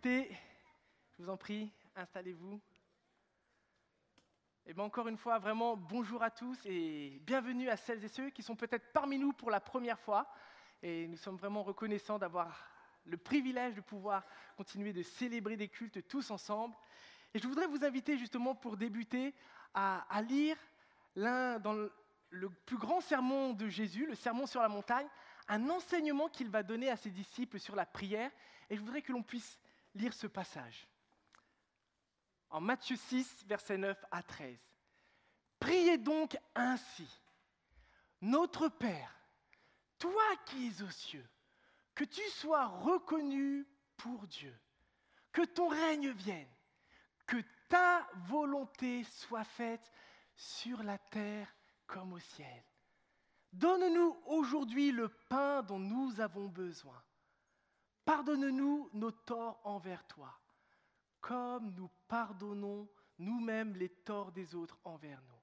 débuter, je vous en prie, installez-vous. Et bien encore une fois, vraiment bonjour à tous et bienvenue à celles et ceux qui sont peut-être parmi nous pour la première fois. Et nous sommes vraiment reconnaissants d'avoir le privilège de pouvoir continuer de célébrer des cultes tous ensemble. Et je voudrais vous inviter justement pour débuter à lire dans le plus grand sermon de Jésus, le sermon sur la montagne, un enseignement qu'il va donner à ses disciples sur la prière. Et je voudrais que l'on puisse lire ce passage. En Matthieu 6, versets 9 à 13. « Priez donc ainsi. Notre Père, toi qui es aux cieux, que tu sois reconnu pour Dieu, que ton règne vienne, que ta volonté soit faite sur la terre comme au ciel. Donne-nous aujourd'hui le pain dont nous avons besoin. Pardonne-nous nos torts envers toi, comme nous pardonnons nous-mêmes les torts des autres envers nous.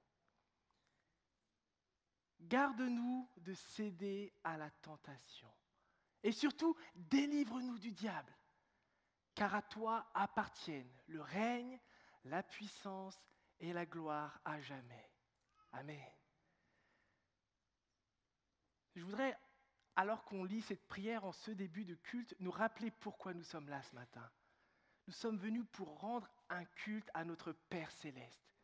Garde-nous de céder à la tentation. Et surtout, délivre-nous du diable, car à toi appartiennent le règne, la puissance et la gloire à jamais. Amen. » Je voudrais, alors qu'on lit cette prière en ce début de culte, nous rappeler pourquoi nous sommes là ce matin. Nous sommes venus pour rendre un culte à notre Père céleste.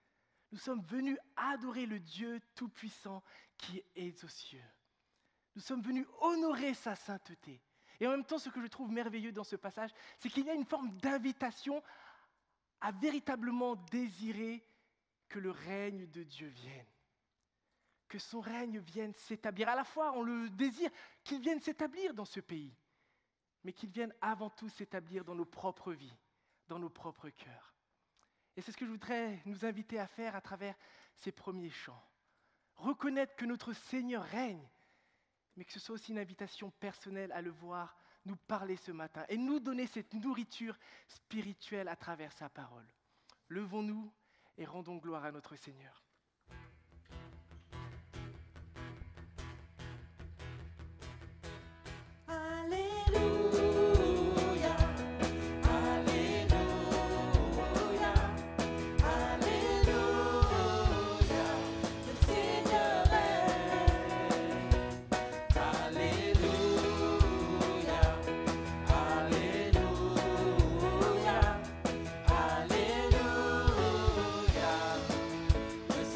Nous sommes venus adorer le Dieu Tout-Puissant qui est aux cieux. Nous sommes venus honorer sa sainteté. Et en même temps, ce que je trouve merveilleux dans ce passage, c'est qu'il y a une forme d'invitation à véritablement désirer que le règne de Dieu vienne. Que son règne vienne s'établir. À la fois, on le désire qu'il vienne s'établir dans ce pays, mais qu'il vienne avant tout s'établir dans nos propres vies, dans nos propres cœurs. Et c'est ce que je voudrais nous inviter à faire à travers ces premiers chants. Reconnaître que notre Seigneur règne, mais que ce soit aussi une invitation personnelle à le voir nous parler ce matin et nous donner cette nourriture spirituelle à travers sa parole. Levons-nous et rendons gloire à notre Seigneur. Le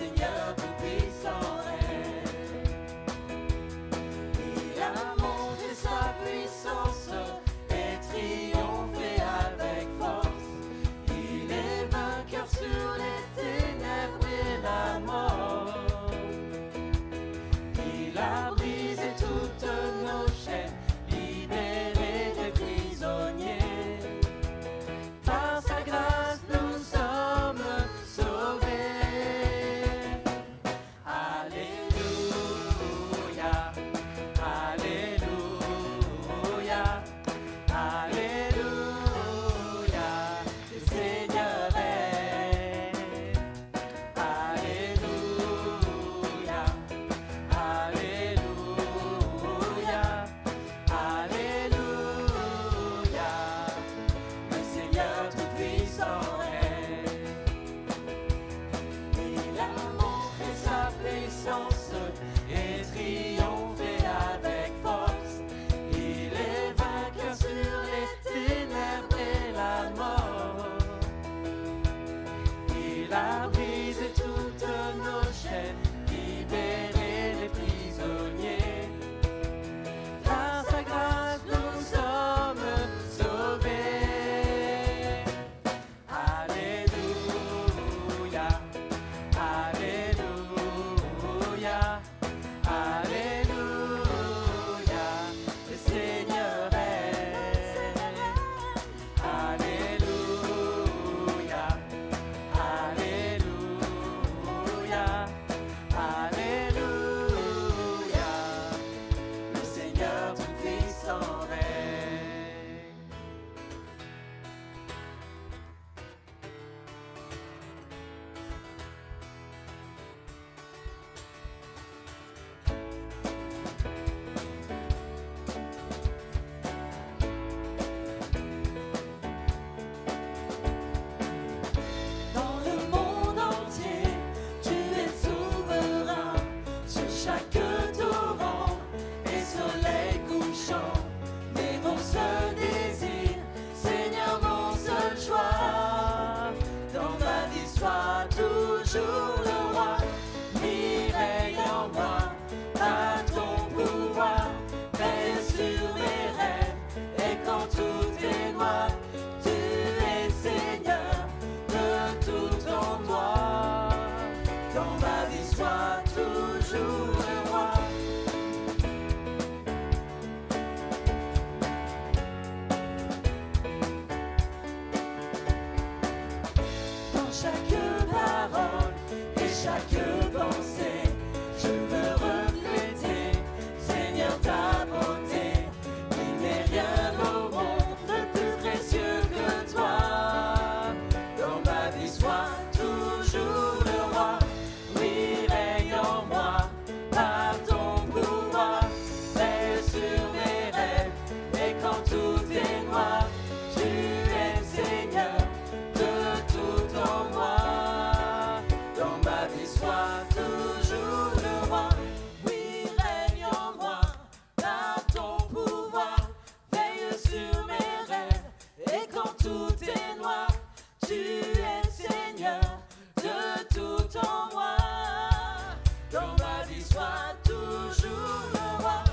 toujours le roi.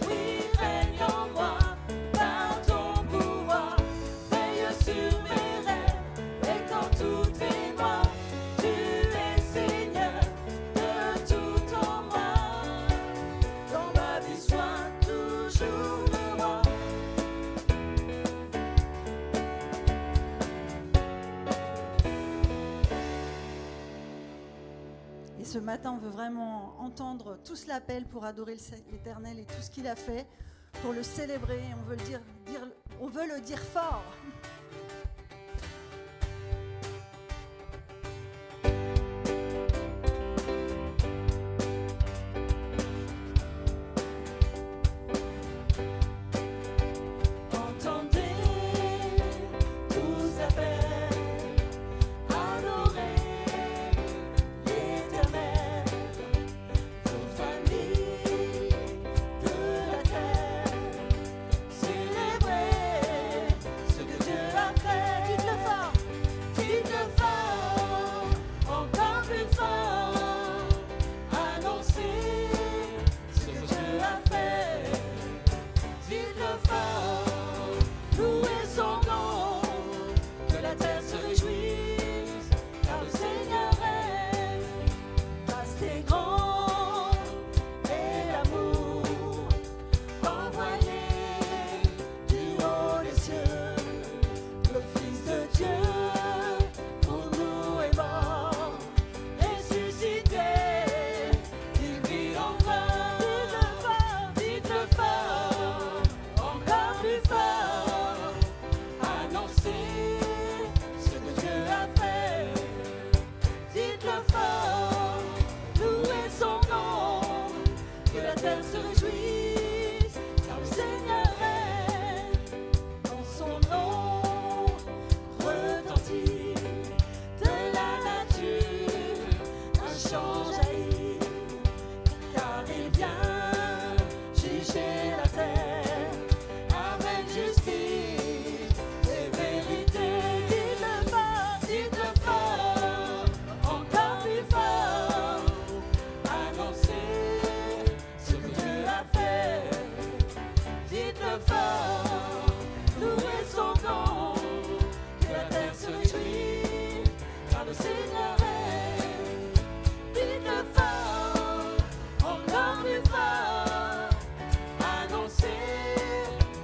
Oui, règne en moi, par ton pouvoir, veille sur mes rêves, et quand tout est noir, tu es Seigneur de tout en moi. Dans ma vie, sois toujours le roi. Et ce matin, on veut vraiment entendre tous l'appel pour adorer l'Éternel et tout ce qu'il a fait, pour le célébrer. On veut on veut le dire fort. Entendez tous appels, adorez l'Éternel, vos familles de la terre, célébrez ce que Dieu a fait. Dites-le fort, encore plus fort, annoncez ce que Dieu a fait. Dites-le fort, louez son nom, que la terre se réjouisse, car le Seigneur règne, vaste et grand, et l'amour envoyé du haut des cieux, le Fils de Dieu, pour nous est mort, ressuscité, il vit encore. Dites-le fort, encore plus fort, annoncez ce que Dieu a fait. Dites-le fort, louez son nom, que la terre se réjouisse, car le Seigneur règne, dans son nom retentit de la nature, un chant jaillit, car il vient juger la terre avec justice et vérité. Dites-le fort, encore plus fort, annoncez ce que Dieu a fait. Dites-le fort, louez son nom, que la terre se réjouisse, car le Seigneur règne. Dites-le fort, encore plus fort, annoncez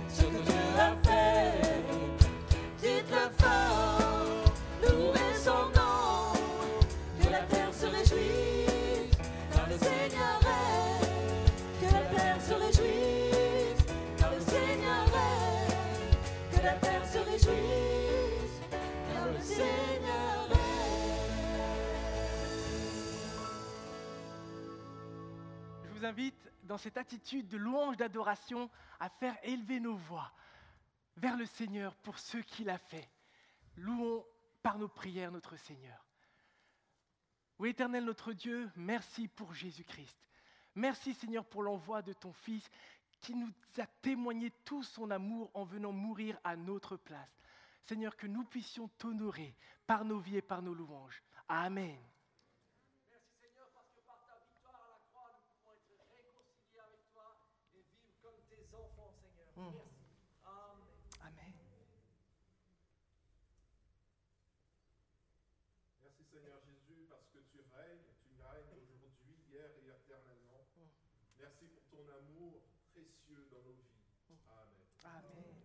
ce que Dieu a fait. Dites-le fort, louez son nom, que la terre se réjouisse, car le Seigneur règne. Que la terre se réjouisse, car le Seigneur règne. Que la terre se réjouisse, car le Seigneur règne. Je vous invite, dans cette attitude de louange, d'adoration, à faire élever nos voix vers le Seigneur pour ce qu'il a fait. Louons par nos prières notre Seigneur. Oui, Éternel notre Dieu, merci pour Jésus-Christ. Merci Seigneur pour l'envoi de ton Fils qui nous a témoigné tout son amour en venant mourir à notre place. Seigneur, que nous puissions t'honorer par nos vies et par nos louanges. Amen. Merci Seigneur parce que par ta victoire à la croix, nous pouvons être réconciliés avec toi et vivre comme tes enfants, Seigneur. Merci. Amen. Amen. Merci Seigneur Jésus parce que tu règnes aujourd'hui, hier et éternellement. Merci pour ton amour précieux dans nos vies. Amen. Amen.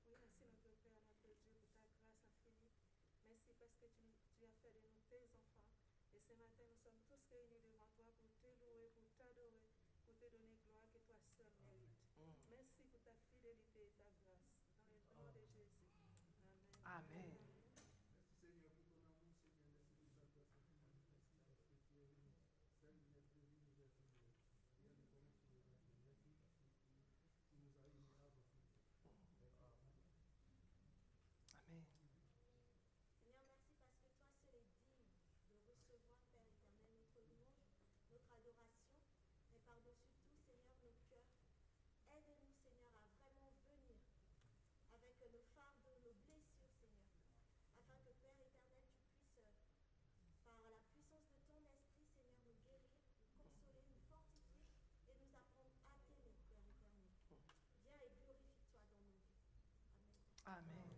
Oui, merci notre Père, notre Dieu, pour ta grâce infinie. Merci parce que tu as fait de nous tes enfants. Et ce matin, nous sommes tous réunis devant toi pour te louer, pour t'adorer, pour te donner gloire que toi seul mérites. Merci pour ta fidélité et ta grâce. Dans le nom de Jésus. Amen. Amen. Amen. Seigneur, merci parce que toi seul es digne de recevoir, Père éternel, notre louange, notre adoration, et par-dessus tout, Seigneur, nos cœurs. Aide-nous, Seigneur, à vraiment venir avec nos fardeaux, nos blessures, Seigneur, Amen.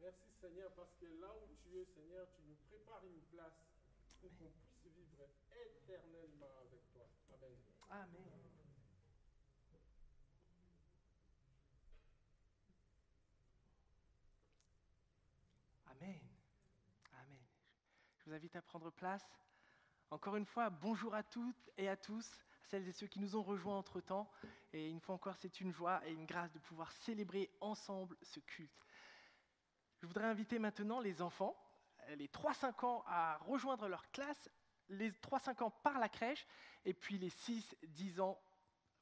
Merci Seigneur parce que là où tu es Seigneur, tu nous prépares une place pour qu'on puisse vivre éternellement avec toi. Amen. Amen. Amen. Amen. Je vous invite à prendre place. Encore une fois, bonjour à toutes et à tous, à celles et ceux qui nous ont rejoints entre-temps. Et une fois encore, c'est une joie et une grâce de pouvoir célébrer ensemble ce culte. Je voudrais inviter maintenant les enfants, les 3-5 ans, à rejoindre leur classe, les 3-5 ans par la crèche, et puis les 6-10 ans,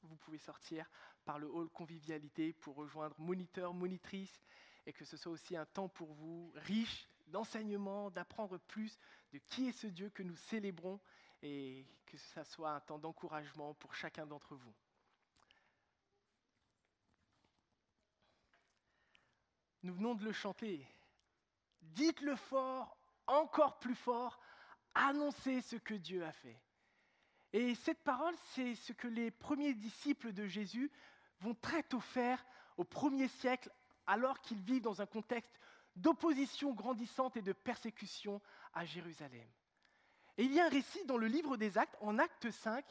vous pouvez sortir par le hall convivialité pour rejoindre moniteurs, monitrices, et que ce soit aussi un temps pour vous riche d'enseignement, d'apprendre plus de qui est ce Dieu que nous célébrons, et que ce soit un temps d'encouragement pour chacun d'entre vous. Nous venons de le chanter. Dites-le fort, encore plus fort, annoncez ce que Dieu a fait. Et cette parole, c'est ce que les premiers disciples de Jésus vont très tôt faire au 1er siècle, alors qu'ils vivent dans un contexte d'opposition grandissante et de persécution à Jérusalem. Et il y a un récit dans le livre des Actes, en Acte 5,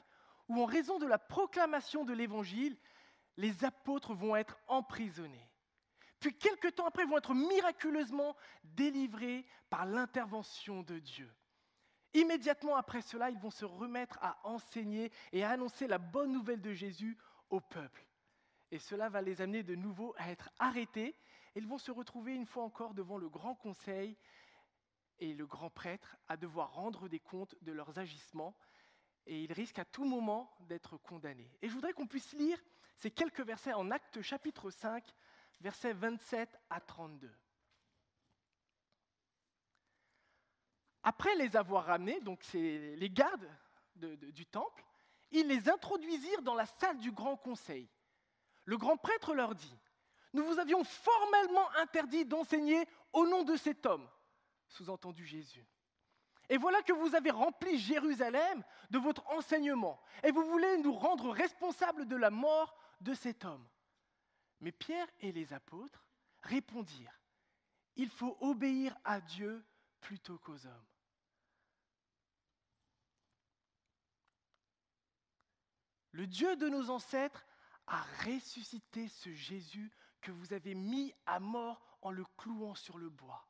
où en raison de la proclamation de l'Évangile, les apôtres vont être emprisonnés. Puis quelque temps après, vont être miraculeusement délivrés par l'intervention de Dieu. Immédiatement après cela, ils vont se remettre à enseigner et à annoncer la bonne nouvelle de Jésus au peuple. Et cela va les amener de nouveau à être arrêtés. Et ils vont se retrouver une fois encore devant le grand conseil et le grand prêtre à devoir rendre des comptes de leurs agissements. Et ils risquent à tout moment d'être condamnés. Et je voudrais qu'on puisse lire ces quelques versets en Actes chapitre 5, versets 27 à 32. Après les avoir ramenés, donc c'est les gardes du temple, ils les introduisirent dans la salle du grand conseil. Le grand prêtre leur dit : « Nous vous avions formellement interdit d'enseigner au nom de cet homme, sous-entendu Jésus. Et voilà que vous avez rempli Jérusalem de votre enseignement, et vous voulez nous rendre responsables de la mort de cet homme. » Mais Pierre et les apôtres répondirent : « Il faut obéir à Dieu plutôt qu'aux hommes. » Le Dieu de nos ancêtres a ressuscité ce Jésus que vous avez mis à mort en le clouant sur le bois.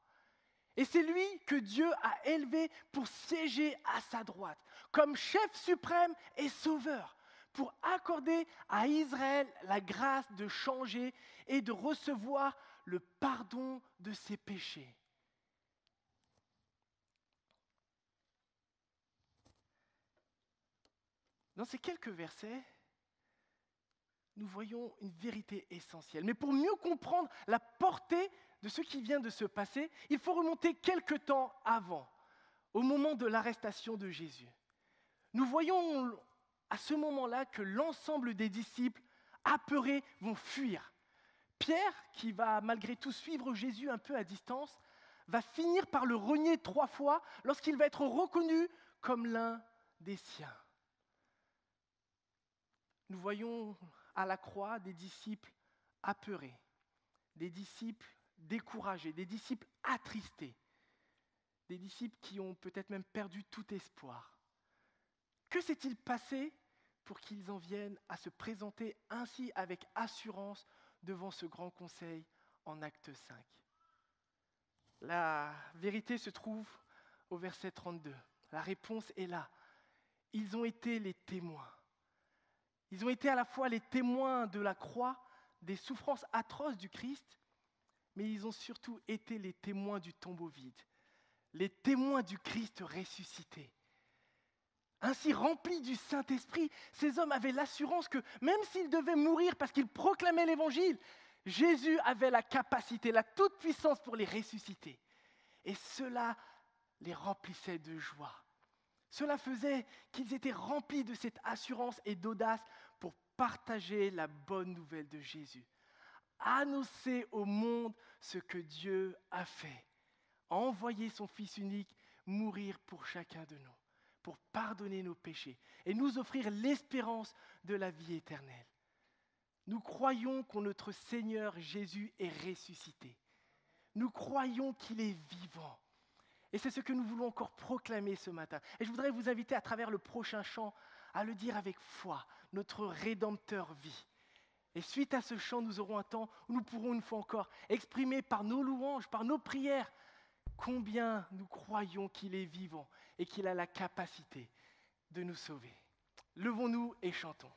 Et c'est lui que Dieu a élevé pour siéger à sa droite, comme chef suprême et sauveur, pour accorder à Israël la grâce de changer et de recevoir le pardon de ses péchés. Dans ces quelques versets, nous voyons une vérité essentielle. Mais pour mieux comprendre la portée de ce qui vient de se passer, il faut remonter quelque temps avant, au moment de l'arrestation de Jésus. Nous voyons à ce moment-là que l'ensemble des disciples, apeurés, vont fuir. Pierre, qui va malgré tout suivre Jésus un peu à distance, va finir par le renier 3 fois lorsqu'il va être reconnu comme l'un des siens. Nous voyons à la croix des disciples apeurés, des disciples découragés, des disciples attristés, des disciples qui ont peut-être même perdu tout espoir. Que s'est-il passé pour qu'ils en viennent à se présenter ainsi avec assurance devant ce grand conseil en Acte 5 ? La vérité se trouve au verset 32. La réponse est là. Ils ont été les témoins. Ils ont été à la fois les témoins de la croix, des souffrances atroces du Christ, mais ils ont surtout été les témoins du tombeau vide, les témoins du Christ ressuscité. Ainsi remplis du Saint-Esprit, ces hommes avaient l'assurance que même s'ils devaient mourir parce qu'ils proclamaient l'Évangile, Jésus avait la capacité, la toute-puissance pour les ressusciter. Et cela les remplissait de joie. Cela faisait qu'ils étaient remplis de cette assurance et d'audace pour partager la bonne nouvelle de Jésus. Annoncer au monde ce que Dieu a fait. Envoyer son Fils unique mourir pour chacun de nous, pour pardonner nos péchés et nous offrir l'espérance de la vie éternelle. Nous croyons que notre Seigneur Jésus est ressuscité. Nous croyons qu'il est vivant. Et c'est ce que nous voulons encore proclamer ce matin. Et je voudrais vous inviter à travers le prochain chant à le dire avec foi, notre Rédempteur vit. Et suite à ce chant, nous aurons un temps où nous pourrons une fois encore exprimer par nos louanges, par nos prières, combien nous croyons qu'il est vivant et qu'il a la capacité de nous sauver. Levons-nous et chantons.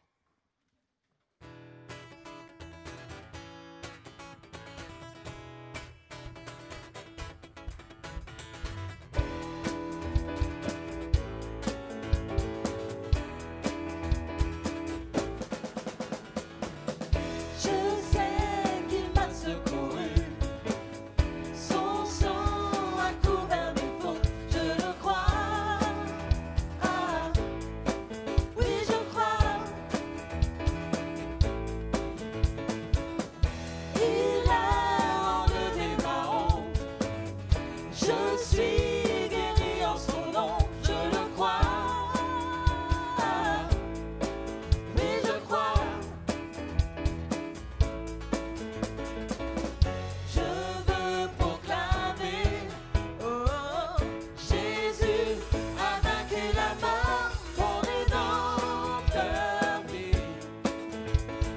Je sais qu'il m'a secouru, son sang a couvert mes fautes, je le crois. Ah, oui, je crois. Il a enlevé ma honte, je suis guéri en son nom, je le crois. Ah, oui, je crois. Je veux proclamer, oh, Jésus a vaincu la mort, mon Rédempteur vit,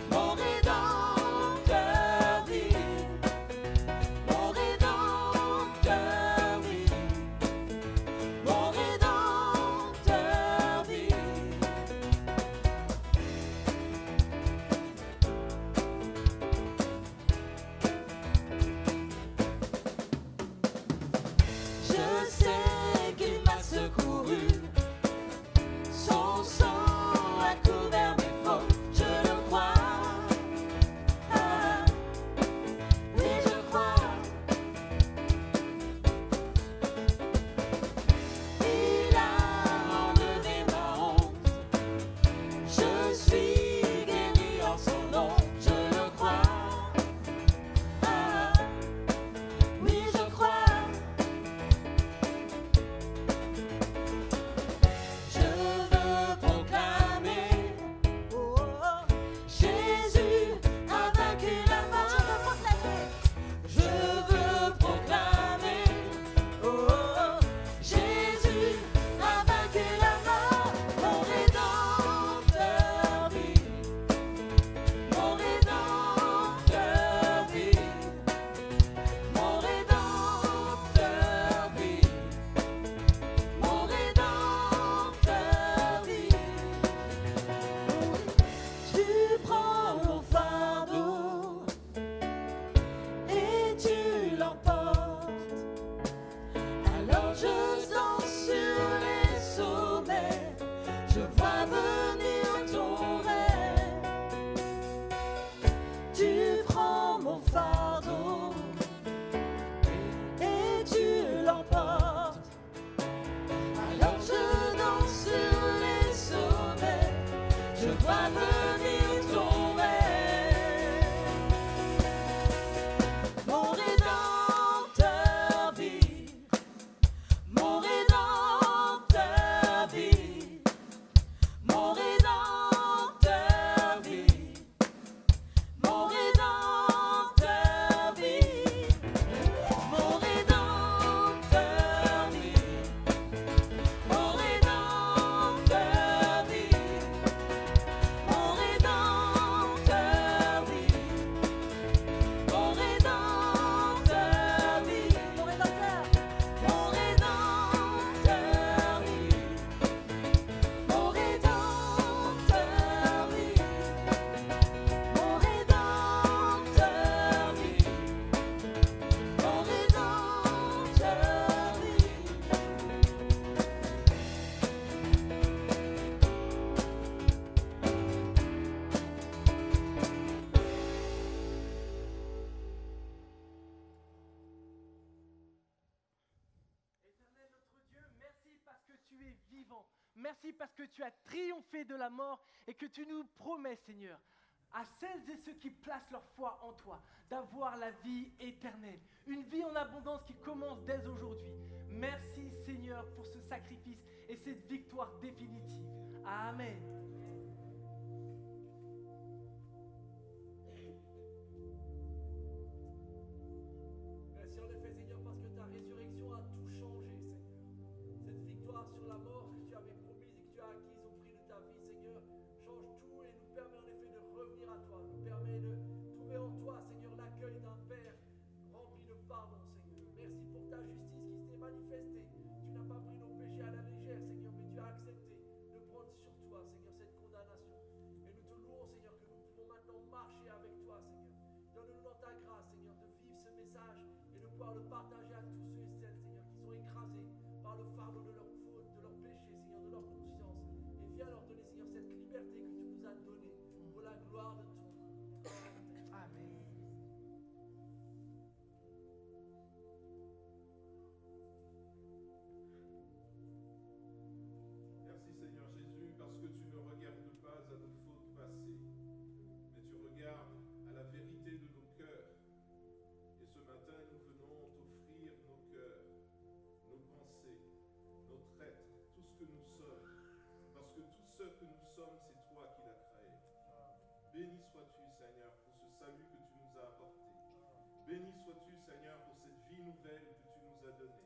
mon Rédempteur vit, mon Rédempteur vit, mon Rédempteur vit. Je sais qu'il m'a secouru, son sang a couvert mes fautes, je le crois. Ah, oui, je crois. Il a enlevé ma honte, je suis guéri en son nom, je le crois. Ah, oui, je crois. Je veux proclamer, oh, Jésus a vaincu la mort. Je veux proclamer, oh, Jésus a vaincu la mort. Mon Rédempteur vit, mon Rédempteur vit, mon Rédempteur vit. Mon Rédempteur vit. Tu prends mon fardeau et tu l'emportes. Alors je danse sur les sommets, je vois venir ton règne. Tu prends mon fardeau et tu l'emportes. Alors je danse sur les sommets, je vois venir ton règne. Mon Rédempteur vit, mon Rédempteur vit, mon Rédempteur vit, mon Rédempteur vit, mon Rédempteur vit. Mon Rédempteur vit, mon Rédempteur vit, mon Rédempteur vit, mon Rédempteur, mon Rédempteur vit, mon Rédempteur vit, mon Rédempteur vit, mon Rédempteur vit. Éternel notre Dieu, merci parce que tu es vivant. Merci parce que tu as triomphé de la mort et que tu nous promets, Seigneur, à celles et ceux qui placent leur foi en toi, d'avoir la vie éternelle. Une vie en abondance qui commence dès aujourd'hui. Merci, Seigneur, pour ce sacrifice et cette victoire définitive. Amen. ce que nous sommes, c'est toi qui l'as créé. Béni sois-tu, Seigneur, pour ce salut que tu nous as apporté. Béni sois-tu, Seigneur, pour cette vie nouvelle que tu nous as donnée.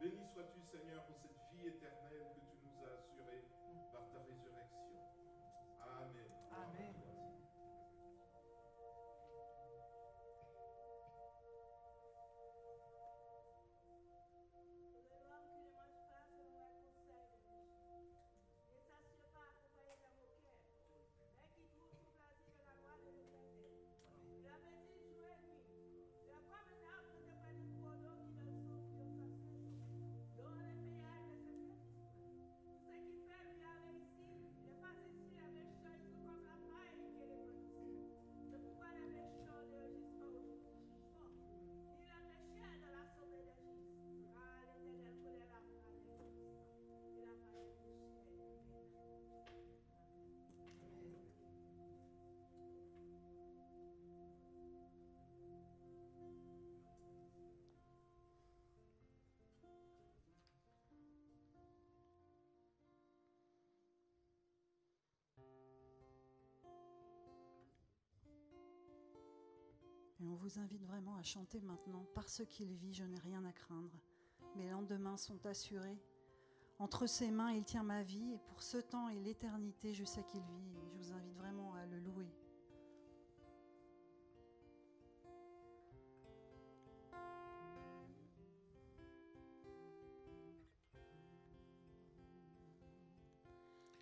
Béni sois-tu, Seigneur, pour cette vie éternelle que tu nous as assurée par ta résurrection. Amen. Amen. Et on vous invite vraiment à chanter maintenant. Parce qu'il vit, je n'ai rien à craindre. Mes lendemains sont assurés. Entre ses mains, il tient ma vie. Et pour ce temps et l'éternité, je sais qu'il vit. Et je vous invite vraiment à le louer.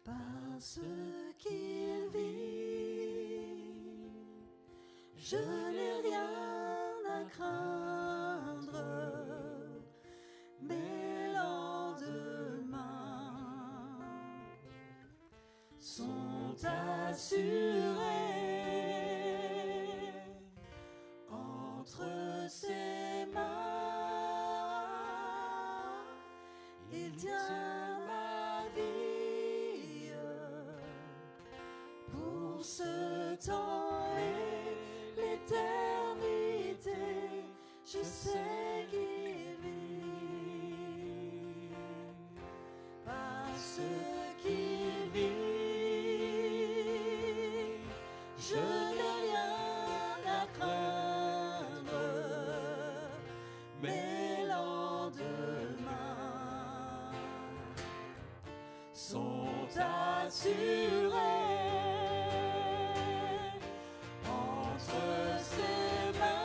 Parce qu'il vit, je n'ai rien à craindre. Mes lendemains sont assurés. Entre ses mains, il tient ma vie. Pour ce temps et l'éternité, je sais qu'il vit. Parce qu'il vit, je n'ai rien à craindre. Mes lendemains sont assurés. Entre ses mains,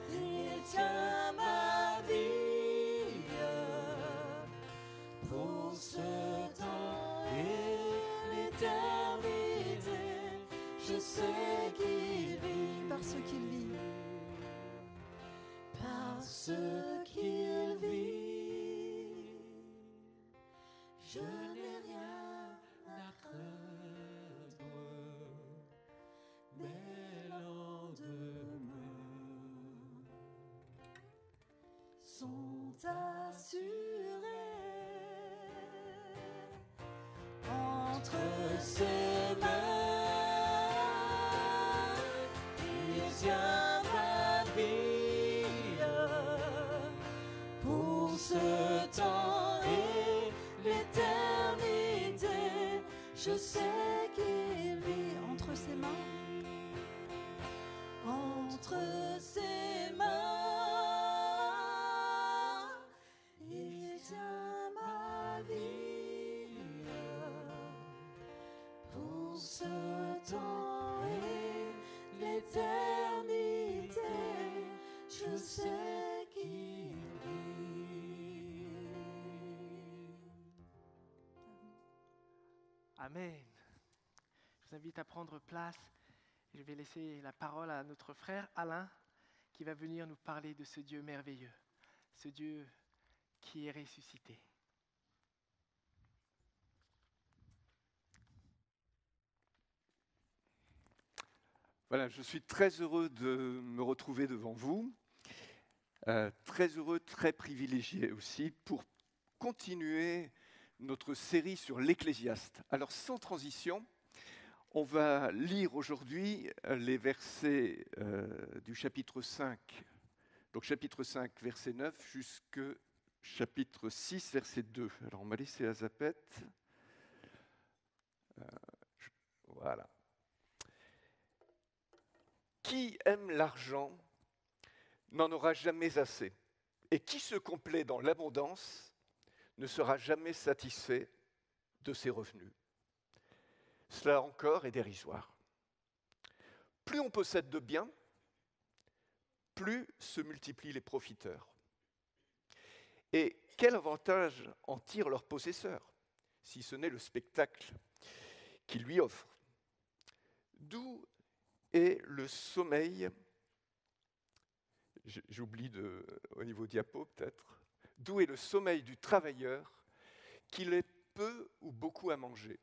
il tient ma vie. Pour ce temps et l'éternité, je sais qu'il vit. Parce qu'il vit. Parce qu'il vit, je n'ai rien à craindre. Mes lendemains sont assurés. Entre ses mains, il tient ma vie. Pour ce temps et l'éternité, je sais qu'il vit. Entre ses mains, entre ses mains, il tient ma vie. Pour ce temps et l'éternité, je sais qu'il vit. Amen. Je vous invite à prendre place. Je vais laisser la parole à notre frère Alain qui va venir nous parler de ce Dieu merveilleux, ce Dieu qui est ressuscité. Voilà, je suis très heureux de me retrouver devant vous, très heureux, très privilégié aussi pour continuer notre série sur l'Ecclésiaste. Alors sans transition, on va lire aujourd'hui les versets du chapitre 5, donc chapitre 5, verset 9, jusqu'au chapitre 6, verset 2. Alors, on m'a laissé la zapette. Voilà. Qui aime l'argent n'en aura jamais assez. Et qui se complaît dans l'abondance ne sera jamais satisfait de ses revenus. Cela encore est dérisoire. Plus on possède de biens, plus se multiplient les profiteurs. Et quel avantage en tirent leurs possesseurs, si ce n'est le spectacle qu'ils lui offrent? D'où est le sommeil, j'oublie au niveau diapo peut-être, d'où est le sommeil du travailleur qu'il ait peu ou beaucoup à manger,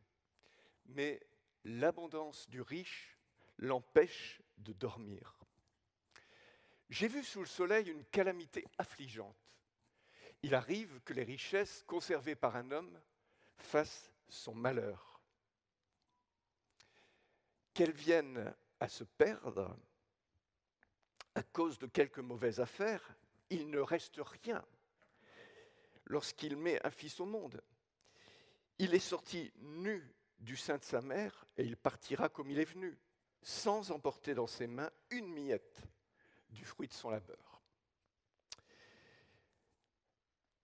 mais l'abondance du riche l'empêche de dormir. J'ai vu sous le soleil une calamité affligeante. Il arrive que les richesses conservées par un homme fassent son malheur. Qu'elles viennent à se perdre à cause de quelques mauvaises affaires, il ne reste rien. Lorsqu'il met un fils au monde, il est sorti nu du sein de sa mère et il partira comme il est venu, sans emporter dans ses mains une miette du fruit de son labeur.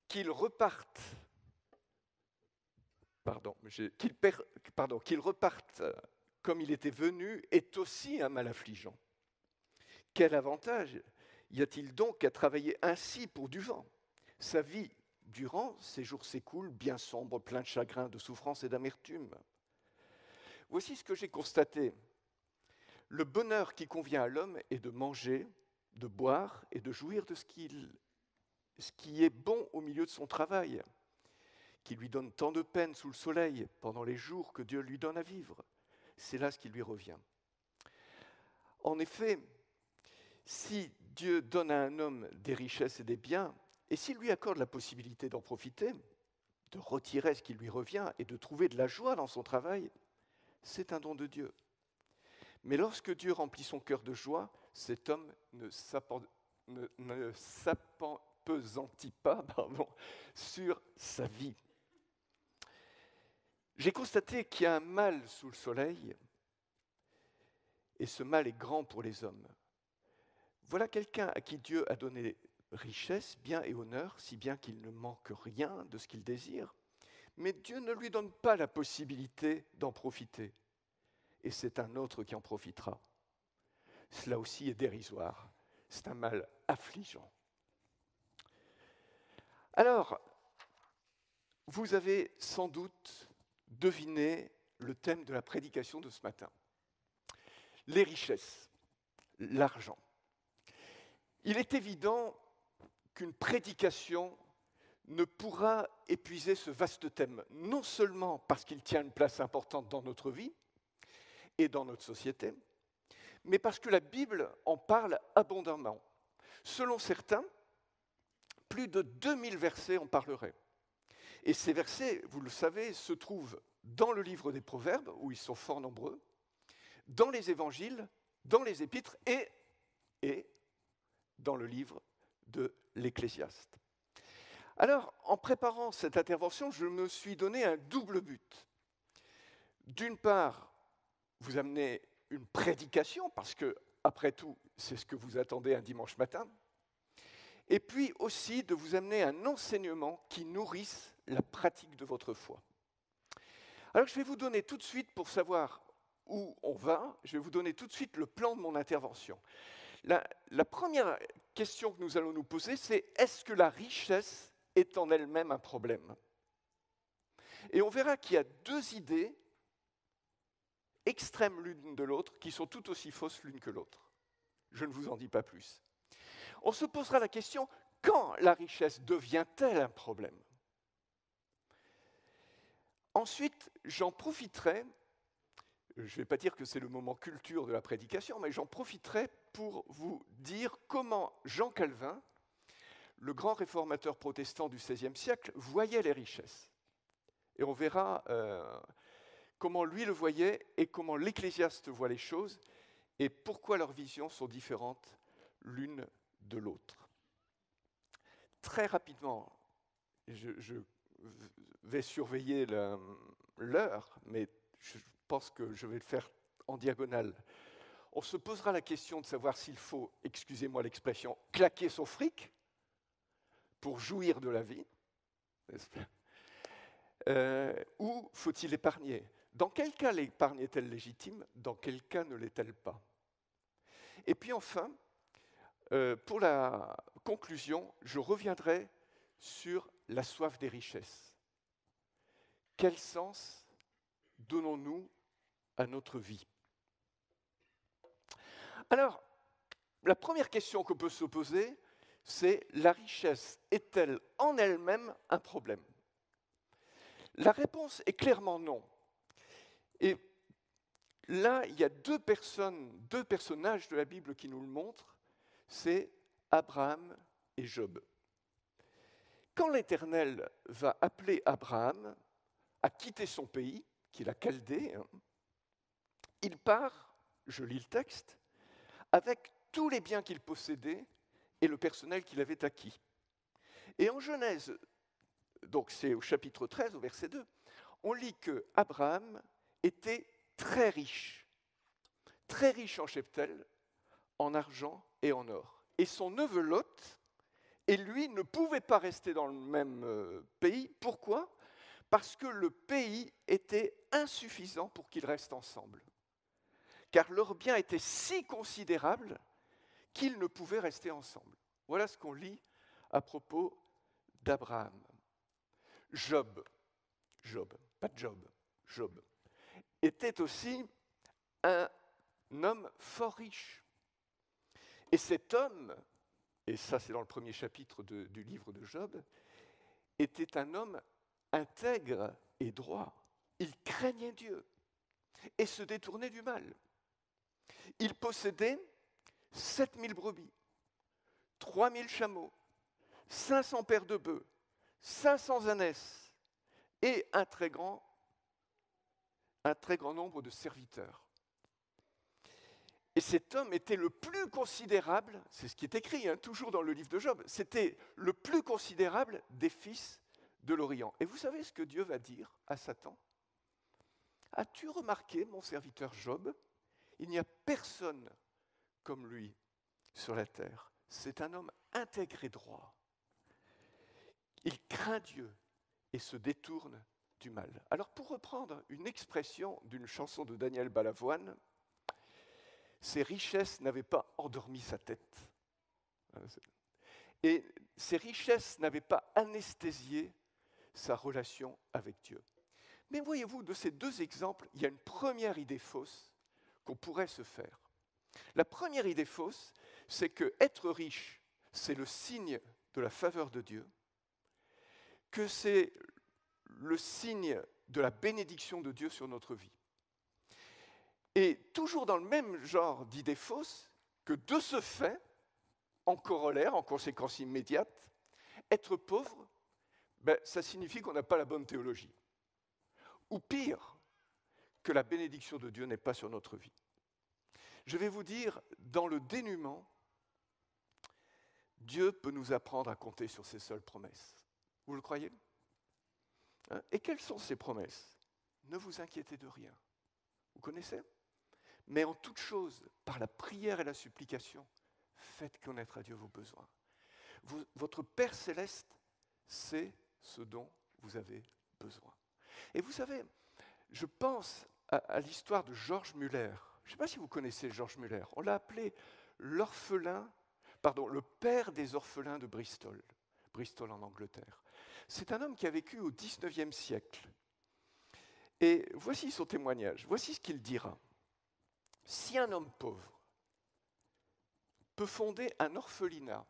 Qu'il reparte comme il était venu est aussi un mal affligeant. Quel avantage y a-t-il donc à travailler ainsi pour du vent? Sa vie durant, ses jours s'écoulent bien sombres, pleins de chagrin, de souffrance et d'amertume. Voici ce que j'ai constaté. Le bonheur qui convient à l'homme est de manger, de boire et de jouir de ce qui est bon au milieu de son travail, qui lui donne tant de peine sous le soleil pendant les jours que Dieu lui donne à vivre. C'est là ce qui lui revient. En effet, si Dieu donne à un homme des richesses et des biens, et s'il lui accorde la possibilité d'en profiter, de retirer ce qui lui revient et de trouver de la joie dans son travail, c'est un don de Dieu. Mais lorsque Dieu remplit son cœur de joie, cet homme ne s'appesantit pas sur sa vie. J'ai constaté qu'il y a un mal sous le soleil, et ce mal est grand pour les hommes. Voilà quelqu'un à qui Dieu a donné richesse, bien et honneur, si bien qu'il ne manque rien de ce qu'il désire, mais Dieu ne lui donne pas la possibilité d'en profiter. Et c'est un autre qui en profitera. Cela aussi est dérisoire. C'est un mal affligeant. Alors, vous avez sans doute deviné le thème de la prédication de ce matin. Les richesses, l'argent. Il est évident qu'une prédication ne pourra épuiser ce vaste thème, non seulement parce qu'il tient une place importante dans notre vie et dans notre société, mais parce que la Bible en parle abondamment. Selon certains, plus de 2000 versets en parleraient. Et ces versets, vous le savez, se trouvent dans le livre des Proverbes, où ils sont fort nombreux, dans les évangiles, dans les épîtres et dans le livre de l'Ecclésiaste. Alors, en préparant cette intervention, je me suis donné un double but. D'une part, vous amener une prédication, parce que, après tout, c'est ce que vous attendez un dimanche matin, et puis aussi de vous amener un enseignement qui nourrisse la pratique de votre foi. Alors, je vais vous donner tout de suite, pour savoir où on va, je vais vous donner tout de suite le plan de mon intervention. La première question que nous allons nous poser, c'est est-ce que la richesse est en elle-même un problème? Et on verra qu'il y a deux idées extrêmes l'une de l'autre qui sont tout aussi fausses l'une que l'autre. Je ne vous en dis pas plus. On se posera la question, quand la richesse devient-elle un problème? Ensuite, j'en profiterai, je ne vais pas dire que c'est le moment culture de la prédication, mais j'en profiterai pour vous dire comment Jean Calvin, le grand réformateur protestant du XVIe siècle, voyait les richesses. Et on verra comment lui le voyait et comment l'Ecclésiaste voit les choses et pourquoi leurs visions sont différentes l'une de l'autre. Très rapidement, je vais surveiller l'heure, mais je pense que je vais le faire en diagonale. On se posera la question de savoir s'il faut, excusez-moi l'expression, claquer son fric pour jouir de la vie, n'est-ce pas ? Ou faut-il épargner ? Dans quel cas l'épargne est-elle légitime ? Dans quel cas ne l'est-elle pas ? Et puis enfin, pour la conclusion, je reviendrai sur la soif des richesses. Quel sens donnons-nous à notre vie ? Alors, la première question qu'on peut se poser, c'est la richesse est-elle en elle-même un problème ? La réponse est clairement non. Et là, il y a deux personnages de la Bible qui nous le montrent, c'est Abraham et Job. Quand l'Éternel va appeler Abraham à quitter son pays, qu'il a Chaldée, il part, je lis le texte, avec tous les biens qu'il possédait et le personnel qu'il avait acquis. Et en Genèse, donc c'est au chapitre 13, au verset 2, on lit que Abraham était très riche en cheptel, en argent et en or. Et son neveu Lot et lui ne pouvaient pas rester dans le même pays. Pourquoi ? Parce que le pays était insuffisant pour qu'ils restent ensemble. Car leurs biens étaient si considérables qu'ils ne pouvaient rester ensemble. Voilà ce qu'on lit à propos d'Abraham. Job, était aussi un homme fort riche. Et cet homme, et ça c'est dans le premier chapitre du livre de Job, était un homme intègre et droit. Il craignait Dieu et se détournait du mal. Il possédait 7000 brebis, 3000 chameaux, 500 paires de bœufs, 500 ânesses et un très grand nombre de serviteurs. Et cet homme était le plus considérable, c'est ce qui est écrit toujours dans le livre de Job, c'était le plus considérable des fils de l'Orient. Et vous savez ce que Dieu va dire à Satan ? As-tu remarqué, mon serviteur Job ? Il n'y a personne comme lui sur la terre. C'est un homme intègre et droit. Il craint Dieu et se détourne du mal. Alors pour reprendre une expression d'une chanson de Daniel Balavoine, ses richesses n'avaient pas endormi sa tête. Et ses richesses n'avaient pas anesthésié sa relation avec Dieu. Mais voyez-vous, de ces deux exemples, il y a une première idée fausse qu'on pourrait se faire. La première idée fausse, c'est que être riche, c'est le signe de la faveur de Dieu, que c'est le signe de la bénédiction de Dieu sur notre vie. Et toujours dans le même genre d'idée fausse, que de ce fait, en corollaire, en conséquence immédiate, être pauvre, ça signifie qu'on n'a pas la bonne théologie. Ou pire, que la bénédiction de Dieu n'est pas sur notre vie. Je vais vous dire, dans le dénuement, Dieu peut nous apprendre à compter sur ses seules promesses. Vous le croyez ? Et quelles sont ces promesses ? Ne vous inquiétez de rien. Vous connaissez ? Mais en toute chose, par la prière et la supplication, faites connaître à Dieu vos besoins. Votre Père céleste sait ce dont vous avez besoin. Et vous savez, je pense à l'histoire de George Muller. Je ne sais pas si vous connaissez George Muller. On l'a appelé le père des orphelins de Bristol en Angleterre. C'est un homme qui a vécu au XIXe siècle. Et voici son témoignage, voici ce qu'il dira. Si un homme pauvre peut fonder un orphelinat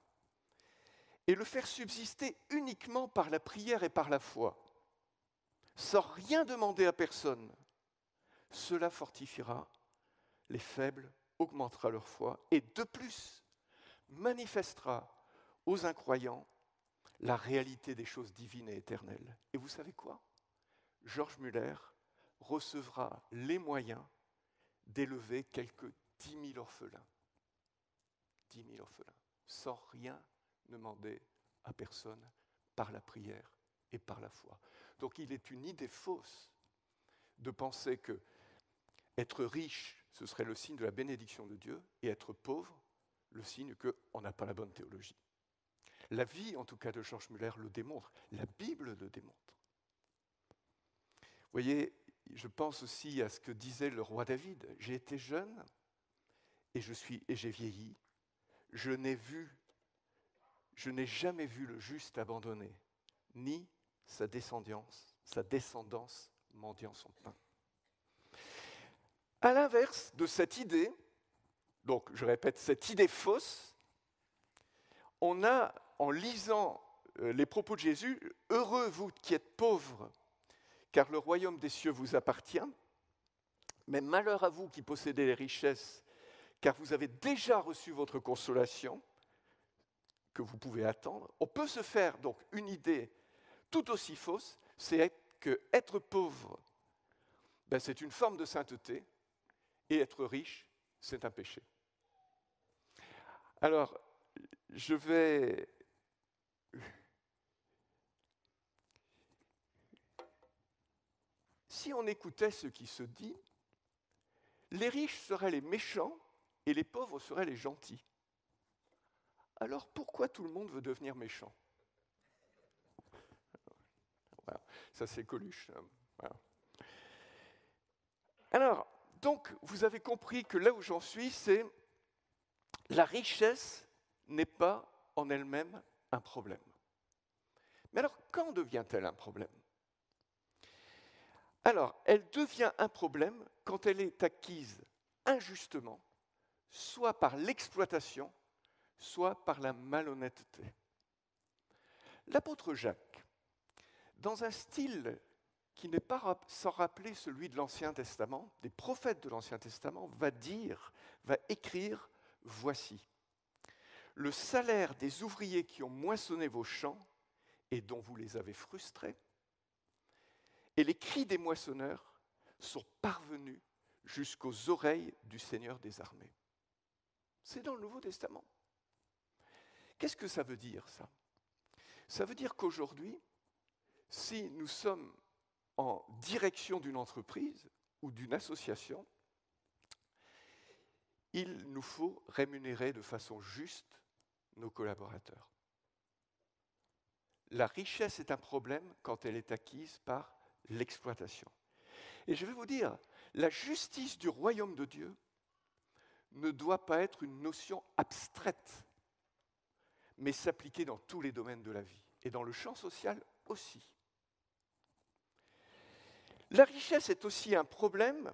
et le faire subsister uniquement par la prière et par la foi, sans rien demander à personne, cela fortifiera les faibles, augmentera leur foi et de plus manifestera aux incroyants la réalité des choses divines et éternelles. Et vous savez quoi ? George Muller recevra les moyens d'élever quelques 10 000 orphelins. 10 000 orphelins, sans rien demander à personne, par la prière et par la foi. Donc il est une idée fausse de penser que être riche, ce serait le signe de la bénédiction de Dieu, et être pauvre, le signe qu'on n'a pas la bonne théologie. La vie, en tout cas, de George Muller le démontre. La Bible le démontre. Vous voyez, je pense aussi à ce que disait le roi David. J'ai été jeune et j'ai vieilli. Je n'ai jamais vu le juste abandonné, ni sa descendance mendiant son pain. À l'inverse de cette idée, donc je répète, cette idée fausse, on a, en lisant les propos de Jésus, « Heureux vous qui êtes pauvres, car le royaume des cieux vous appartient, mais malheur à vous qui possédez les richesses, car vous avez déjà reçu votre consolation, que vous pouvez attendre. » On peut se faire donc une idée tout aussi fausse, c'est que être pauvre, c'est une forme de sainteté, et être riche, c'est un péché. Alors, je vais... Si on écoutait ce qui se dit, les riches seraient les méchants et les pauvres seraient les gentils. Alors pourquoi tout le monde veut devenir méchant? Voilà, ça c'est Coluche. Voilà. Alors, donc, vous avez compris que là où j'en suis, c'est la richesse n'est pas en elle-même un problème. Mais alors, quand devient-elle un problème? Alors, elle devient un problème quand elle est acquise injustement, soit par l'exploitation, soit par la malhonnêteté. L'apôtre Jacques, dans un style qui n'est pas sans rappeler celui de l'Ancien Testament, des prophètes de l'Ancien Testament, va écrire « Voici, le salaire des ouvriers qui ont moissonné vos champs et dont vous les avez frustrés, et les cris des moissonneurs sont parvenus jusqu'aux oreilles du Seigneur des armées. » C'est dans le Nouveau Testament. Qu'est-ce que ça veut dire, ça? Ça veut dire qu'aujourd'hui, si nous sommes en direction d'une entreprise ou d'une association, il nous faut rémunérer de façon juste nos collaborateurs. La richesse est un problème quand elle est acquise par l'exploitation. Et je vais vous dire, la justice du royaume de Dieu ne doit pas être une notion abstraite, mais s'appliquer dans tous les domaines de la vie, et dans le champ social aussi. La richesse est aussi un problème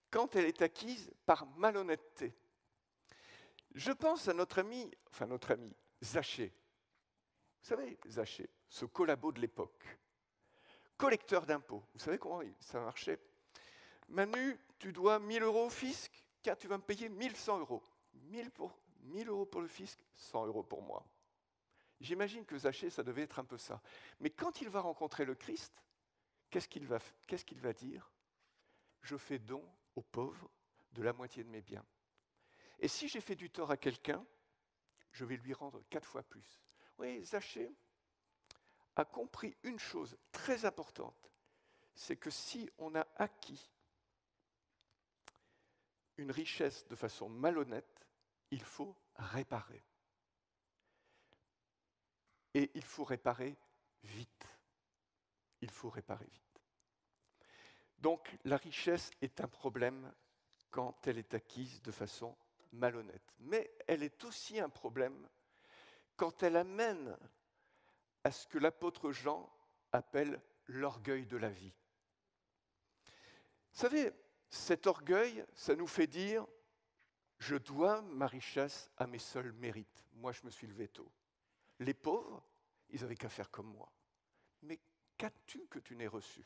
quand elle est acquise par malhonnêteté. Je pense à notre ami Zachée. Vous savez, Zachée, ce collabo de l'époque, collecteur d'impôts. Vous savez comment ça marchait? Manu, tu dois 1 000 € au fisc, car tu vas me payer 1 100 €. 1 000 € pour le fisc, 100 € pour moi. J'imagine que Zachée, ça devait être un peu ça. Mais quand il va rencontrer le Christ, qu'est-ce qu'il va dire? Je fais don aux pauvres de la moitié de mes biens. Et si j'ai fait du tort à quelqu'un, je vais lui rendre 4 fois plus. Oui, Zachée a compris une chose très importante, c'est que si on a acquis une richesse de façon malhonnête, il faut réparer. Et il faut réparer vite. Il faut réparer vite. Donc, la richesse est un problème quand elle est acquise de façon malhonnête. Mais elle est aussi un problème quand elle amène à ce que l'apôtre Jean appelle l'orgueil de la vie. Vous savez, cet orgueil, ça nous fait dire « je dois ma richesse à mes seuls mérites. Moi, je me suis levé tôt. » Les pauvres, ils n'avaient qu'à faire comme moi. Mais qu'as-tu que tu n'aies reçu?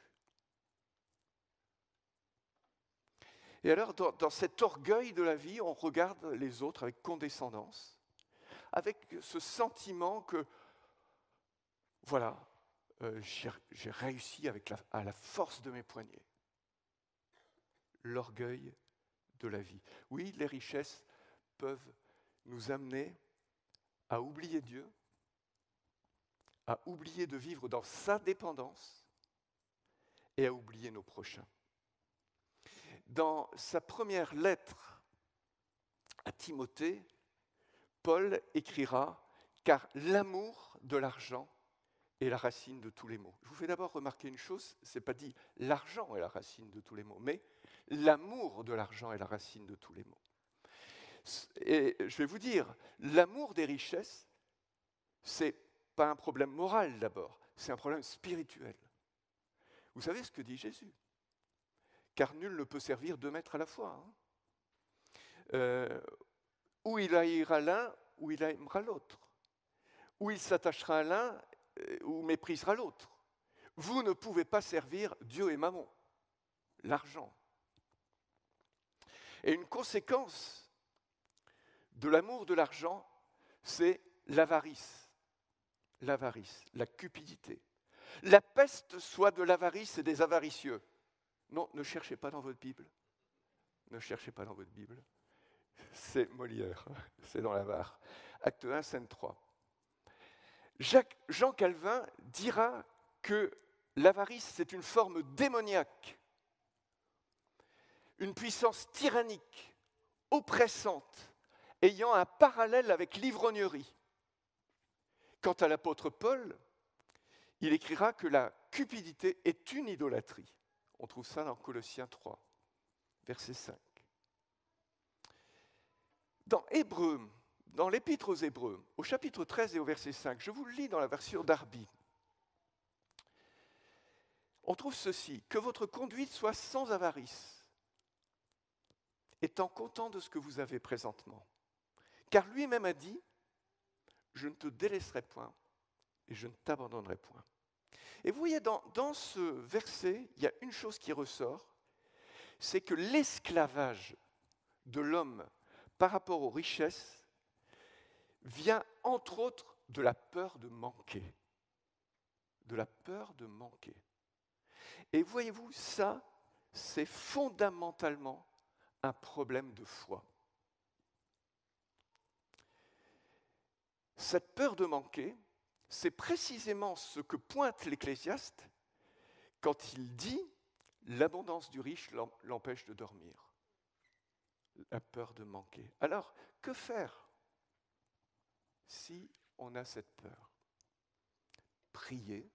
Et alors, dans cet orgueil de la vie, on regarde les autres avec condescendance, avec ce sentiment que, voilà, j'ai réussi à la force de mes poignets. L'orgueil de la vie. Oui, les richesses peuvent nous amener à oublier Dieu, à oublier de vivre dans sa dépendance et à oublier nos prochains. Dans sa première lettre à Timothée, Paul écrira « Car l'amour de l'argent est la racine de tous les maux ». Je vous fais d'abord remarquer une chose, ce n'est pas dit « l'argent est la racine de tous les maux », mais « l'amour de l'argent est la racine de tous les maux ». Et je vais vous dire, l'amour des richesses, ce n'est pas un problème moral d'abord, c'est un problème spirituel. Vous savez ce que dit Jésus ? Car nul ne peut servir 2 maîtres à la fois. Ou il haïra l'un, ou il aimera l'autre. Ou il s'attachera à l'un, ou méprisera l'autre. Vous ne pouvez pas servir Dieu et Mammon, l'argent. Et une conséquence de l'amour de l'argent, c'est l'avarice. L'avarice, la cupidité. La peste soit de l'avarice et des avaricieux. Non, ne cherchez pas dans votre Bible. Ne cherchez pas dans votre Bible. C'est Molière, c'est dans l'avare. Acte 1, scène 3. Jean Calvin dira que l'avarice, c'est une forme démoniaque, une puissance tyrannique, oppressante, ayant un parallèle avec l'ivrognerie. Quant à l'apôtre Paul, il écrira que la cupidité est une idolâtrie. On trouve ça dans Colossiens 3, verset 5. Dans Hébreux, dans l'Épître aux Hébreux, au chapitre 13 et au verset 5, je vous le lis dans la version Darby. On trouve ceci, que votre conduite soit sans avarice, étant content de ce que vous avez présentement. Car lui-même a dit, je ne te délaisserai point et je ne t'abandonnerai point. Et vous voyez, dans ce verset, il y a une chose qui ressort, c'est que l'esclavage de l'homme par rapport aux richesses vient entre autres de la peur de manquer. De la peur de manquer. Et voyez-vous, ça, c'est fondamentalement un problème de foi. Cette peur de manquer, c'est précisément ce que pointe l'Ecclésiaste quand il dit « l'abondance du riche l'empêche de dormir ». La peur de manquer. Alors, que faire si on a cette peur ? Prier,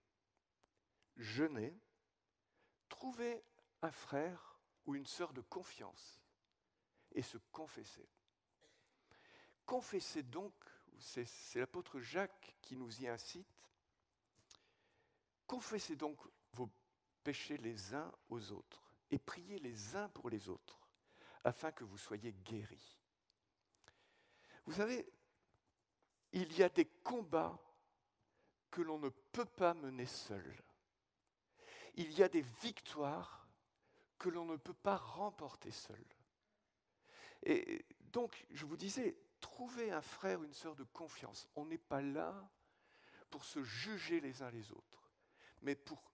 jeûner, trouver un frère ou une sœur de confiance et se confesser. Confessez donc, c'est l'apôtre Jacques qui nous y incite, confessez donc vos péchés les uns aux autres et priez les uns pour les autres, afin que vous soyez guéris. Vous savez, il y a des combats que l'on ne peut pas mener seul. Il y a des victoires que l'on ne peut pas remporter seul. Et donc, je vous disais, trouvez un frère, une sœur de confiance. On n'est pas là pour se juger les uns les autres, mais pour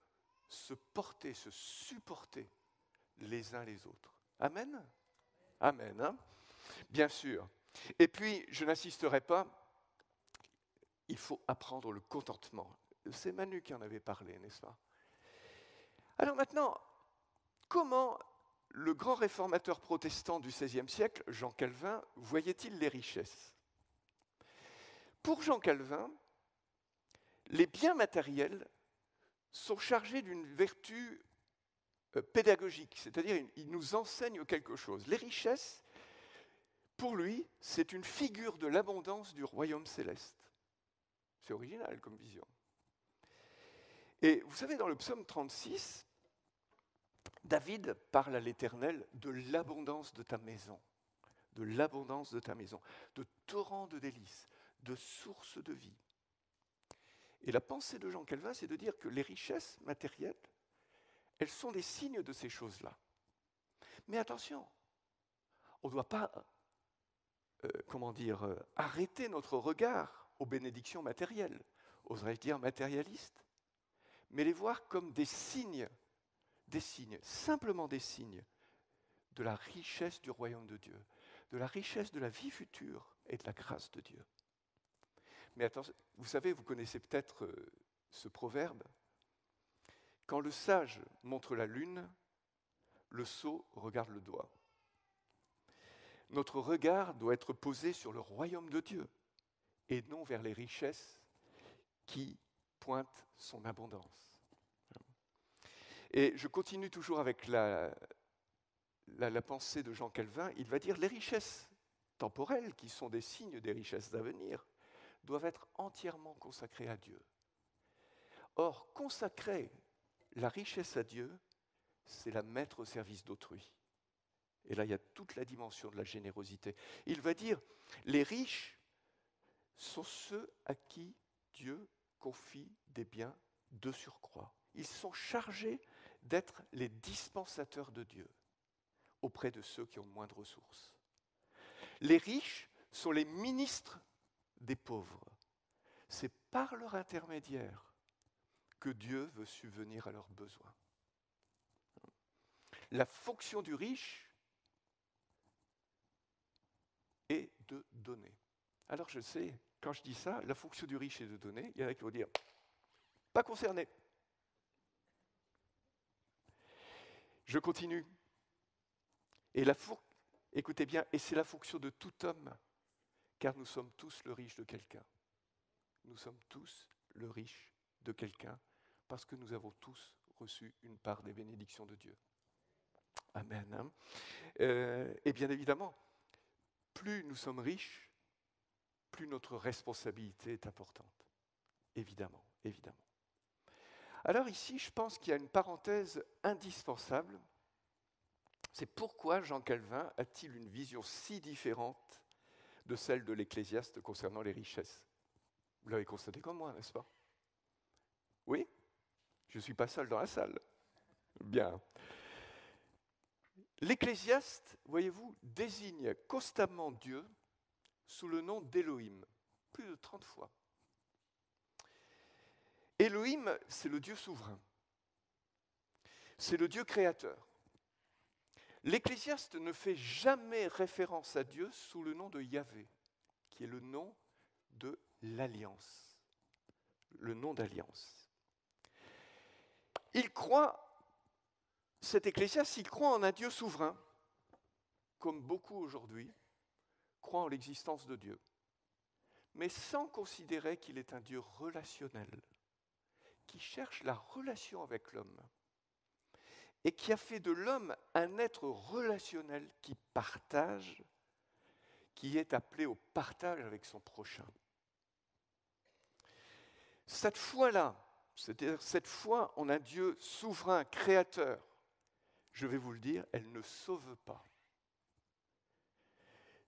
se porter, se supporter les uns les autres. Amen ? Amen, hein ? Bien sûr. Et puis, je n'insisterai pas, il faut apprendre le contentement. C'est Manu qui en avait parlé, n'est-ce pas ? Alors maintenant, comment le grand réformateur protestant du XVIe siècle, Jean Calvin, voyait-il les richesses ? Pour Jean Calvin, les biens matériels sont chargés d'une vertu pédagogique, c'est-à-dire il nous enseigne quelque chose. Les richesses, pour lui, c'est une figure de l'abondance du royaume céleste. C'est original comme vision. Et vous savez, dans le psaume 36, David parle à l'Éternel de l'abondance de ta maison, de l'abondance de ta maison, de torrents de délices, de sources de vie. Et la pensée de Jean Calvin, c'est de dire que les richesses matérielles, elles sont des signes de ces choses-là. Mais attention, on ne doit pas, arrêter notre regard aux bénédictions matérielles, oserais-je dire matérialistes, mais les voir comme des signes, simplement des signes de la richesse du royaume de Dieu, de la richesse de la vie future et de la grâce de Dieu. Mais attention, vous savez, vous connaissez peut-être ce proverbe. Quand le sage montre la lune, le sot regarde le doigt. Notre regard doit être posé sur le royaume de Dieu et non vers les richesses qui pointent son abondance. Et je continue toujours avec la pensée de Jean Calvin. Il va dire les richesses temporelles, qui sont des signes des richesses d'avenir, doivent être entièrement consacrées à Dieu. Or, consacrer la richesse à Dieu, c'est la mettre au service d'autrui. Et là, il y a toute la dimension de la générosité. Il va dire, les riches sont ceux à qui Dieu confie des biens de surcroît. Ils sont chargés d'être les dispensateurs de Dieu auprès de ceux qui ont moins de ressources. Les riches sont les ministres des pauvres. C'est par leur intermédiaire que Dieu veut subvenir à leurs besoins. La fonction du riche est de donner. Alors je sais, quand je dis ça, la fonction du riche est de donner, il y en a qui vont dire « pas concerné ». Je continue. Et écoutez bien, et c'est la fonction de tout homme, car nous sommes tous le riche de quelqu'un. Nous sommes tous le riche de quelqu'un, parce que nous avons tous reçu une part des bénédictions de Dieu. Amen. Et bien évidemment, plus nous sommes riches, plus notre responsabilité est importante. Évidemment, évidemment. Alors ici, je pense qu'il y a une parenthèse indispensable. C'est pourquoi Jean Calvin a-t-il une vision si différente de celle de l'Ecclésiaste concernant les richesses? Vous l'avez constaté comme moi, n'est-ce pas? Oui? Je ne suis pas seul dans la salle. Bien. L'Ecclésiaste, voyez-vous, désigne constamment Dieu sous le nom d'Élohim, plus de 30 fois. Élohim, c'est le Dieu souverain. C'est le Dieu créateur. L'Ecclésiaste ne fait jamais référence à Dieu sous le nom de Yahvé, qui est le nom de l'Alliance. Le nom d'Alliance. Il croit, cet Ecclésiaste, il croit en un Dieu souverain, comme beaucoup aujourd'hui croient en l'existence de Dieu, mais sans considérer qu'il est un Dieu relationnel, qui cherche la relation avec l'homme et qui a fait de l'homme un être relationnel qui partage, qui est appelé au partage avec son prochain. Cette foi-là, c'est-à-dire cette foi en un Dieu souverain, créateur, je vais vous le dire, elle ne sauve pas.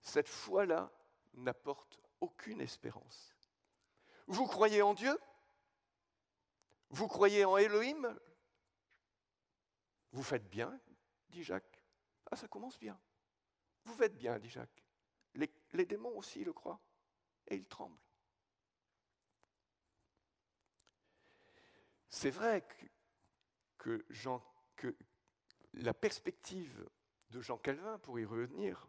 Cette foi-là n'apporte aucune espérance. Vous croyez en Dieu ? Vous croyez en Elohim ? Vous faites bien, dit Jacques. Ah, ça commence bien. Vous faites bien, dit Jacques. Les démons aussi le croient, et ils tremblent. C'est vrai que la perspective de Jean Calvin, pour y revenir,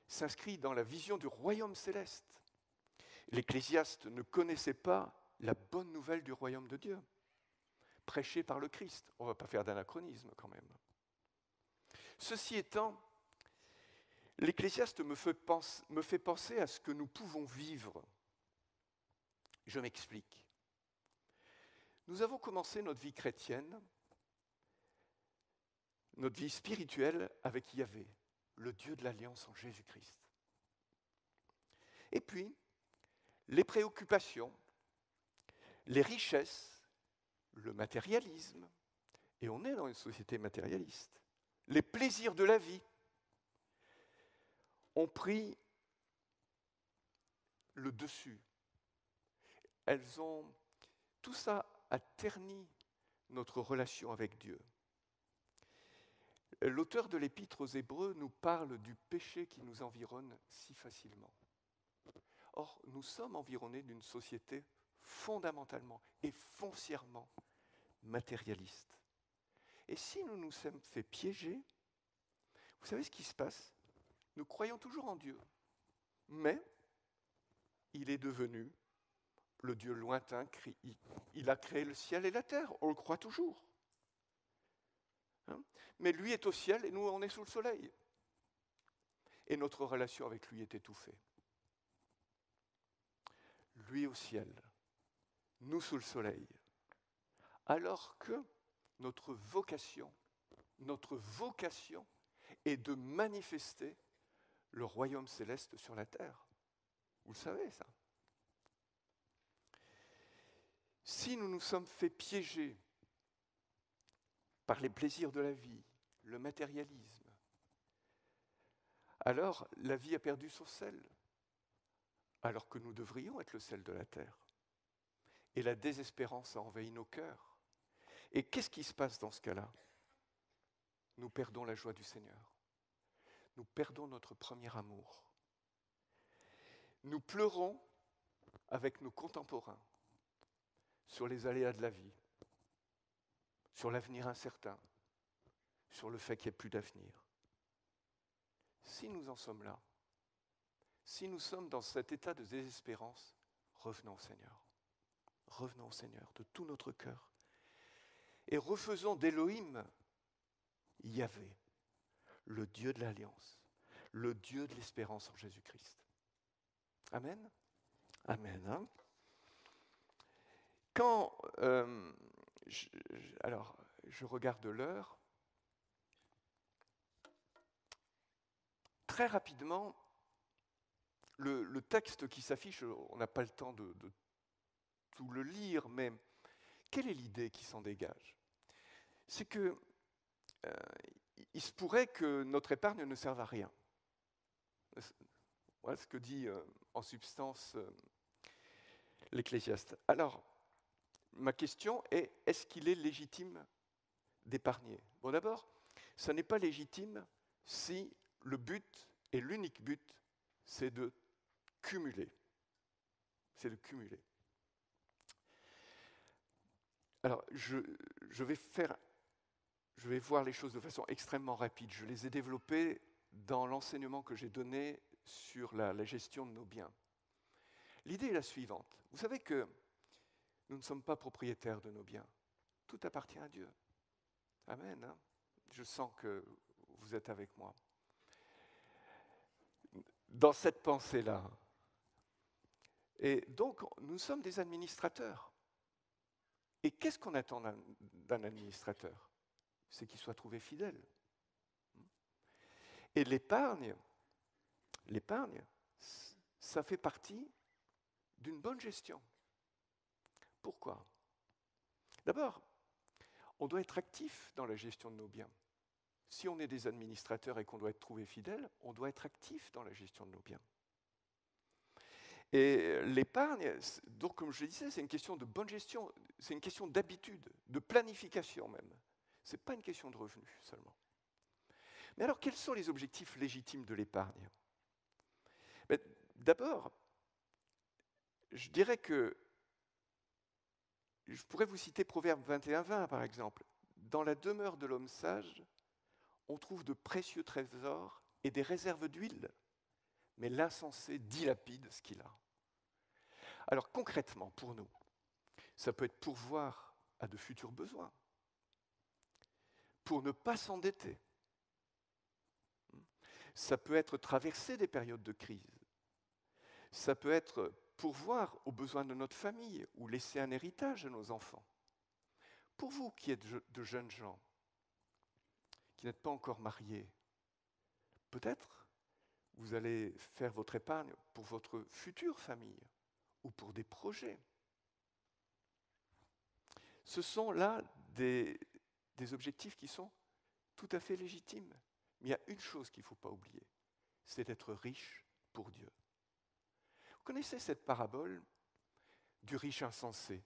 s'inscrit dans la vision du royaume céleste. L'Ecclésiaste ne connaissait pas la bonne nouvelle du royaume de Dieu, prêchée par le Christ. On ne va pas faire d'anachronisme quand même. Ceci étant, l'Ecclésiaste me fait penser à ce que nous pouvons vivre. Je m'explique. Nous avons commencé notre vie chrétienne, notre vie spirituelle avec Yahvé, le Dieu de l'Alliance en Jésus-Christ. Et puis, les préoccupations, les richesses, le matérialisme, et on est dans une société matérialiste, les plaisirs de la vie ont pris le dessus. Tout ça a terni notre relation avec Dieu. L'auteur de l'Épître aux Hébreux nous parle du péché qui nous environne si facilement. Or, nous sommes environnés d'une société fondamentalement et foncièrement matérialiste. Et si nous nous sommes fait piéger, vous savez ce qui se passe ? Nous croyons toujours en Dieu, mais il est devenu le Dieu lointain, il a créé le ciel et la terre, on le croit toujours. Hein? Mais lui est au ciel et nous, on est sous le soleil. Et notre relation avec lui est étouffée. Lui au ciel, nous sous le soleil. Alors que notre vocation est de manifester le royaume céleste sur la terre. Vous le savez, ça. Si nous nous sommes fait piéger par les plaisirs de la vie, le matérialisme, alors la vie a perdu son sel, alors que nous devrions être le sel de la terre. Et la désespérance a envahi nos cœurs. Et qu'est-ce qui se passe dans ce cas-là? Nous perdons la joie du Seigneur. Nous perdons notre premier amour. Nous pleurons avec nos contemporains sur les aléas de la vie, sur l'avenir incertain, sur le fait qu'il n'y ait plus d'avenir. Si nous en sommes là, si nous sommes dans cet état de désespérance, revenons au Seigneur. Revenons au Seigneur de tout notre cœur. Et refaisons d'Élohim Yahvé, le Dieu de l'Alliance, le Dieu de l'espérance en Jésus-Christ. Amen. Amen. Hein? Quand je regarde l'heure, très rapidement, le texte qui s'affiche, on n'a pas le temps de tout le lire, mais quelle est l'idée qui s'en dégage? C'est que il se pourrait que notre épargne ne serve à rien. Voilà ce que dit en substance l'Ecclésiaste. Alors, ma question est, est-ce qu'il est légitime d'épargner? Bon, d'abord, ça n'est pas légitime si le but, et l'unique but, c'est de cumuler. C'est de cumuler. Alors, je vais voir les choses de façon extrêmement rapide. Je les ai développées dans l'enseignement que j'ai donné sur la gestion de nos biens. L'idée est la suivante. Vous savez que nous ne sommes pas propriétaires de nos biens. Tout appartient à Dieu. Amen. Hein? Je sens que vous êtes avec moi. Dans cette pensée-là. Et donc, nous sommes des administrateurs. Et qu'est-ce qu'on attend d'un administrateur? C'est qu'il soit trouvé fidèle. Et l'épargne, ça fait partie d'une bonne gestion. Pourquoi? D'abord, on doit être actif dans la gestion de nos biens. Si on est des administrateurs et qu'on doit être trouvé fidèle, on doit être actif dans la gestion de nos biens. Et l'épargne, donc comme je le disais, c'est une question de bonne gestion, c'est une question d'habitude, de planification même. Ce n'est pas une question de revenus seulement. Mais alors, quels sont les objectifs légitimes de l'épargne? D'abord, je dirais que je pourrais vous citer Proverbe 21-20 par exemple. Dans la demeure de l'homme sage, on trouve de précieux trésors et des réserves d'huile, mais l'insensé dilapide ce qu'il a. Alors concrètement, pour nous, ça peut être pourvoir à de futurs besoins, pour ne pas s'endetter. Ça peut être traverser des périodes de crise. Ça peut être pourvoir aux besoins de notre famille ou laisser un héritage à nos enfants. Pour vous qui êtes de jeunes gens, qui n'êtes pas encore mariés, peut-être vous allez faire votre épargne pour votre future famille ou pour des projets. Ce sont là des objectifs qui sont tout à fait légitimes. Mais il y a une chose qu'il ne faut pas oublier, c'est d'être riche pour Dieu. Vous connaissez cette parabole du riche insensé?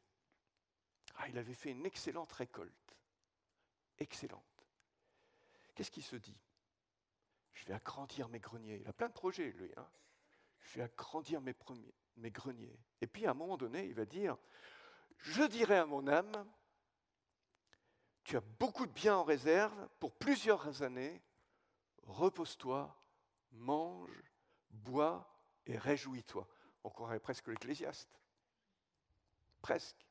Il avait fait une excellente récolte. Excellente. Qu'est-ce qu'il se dit? Je vais agrandir mes greniers. Il a plein de projets, lui. Hein. Je vais agrandir mes greniers. Et puis, à un moment donné, il va dire, je dirai à mon âme, tu as beaucoup de biens en réserve pour plusieurs années. Repose-toi, mange, bois et réjouis-toi. On croirait presque l'Ecclésiaste. presque.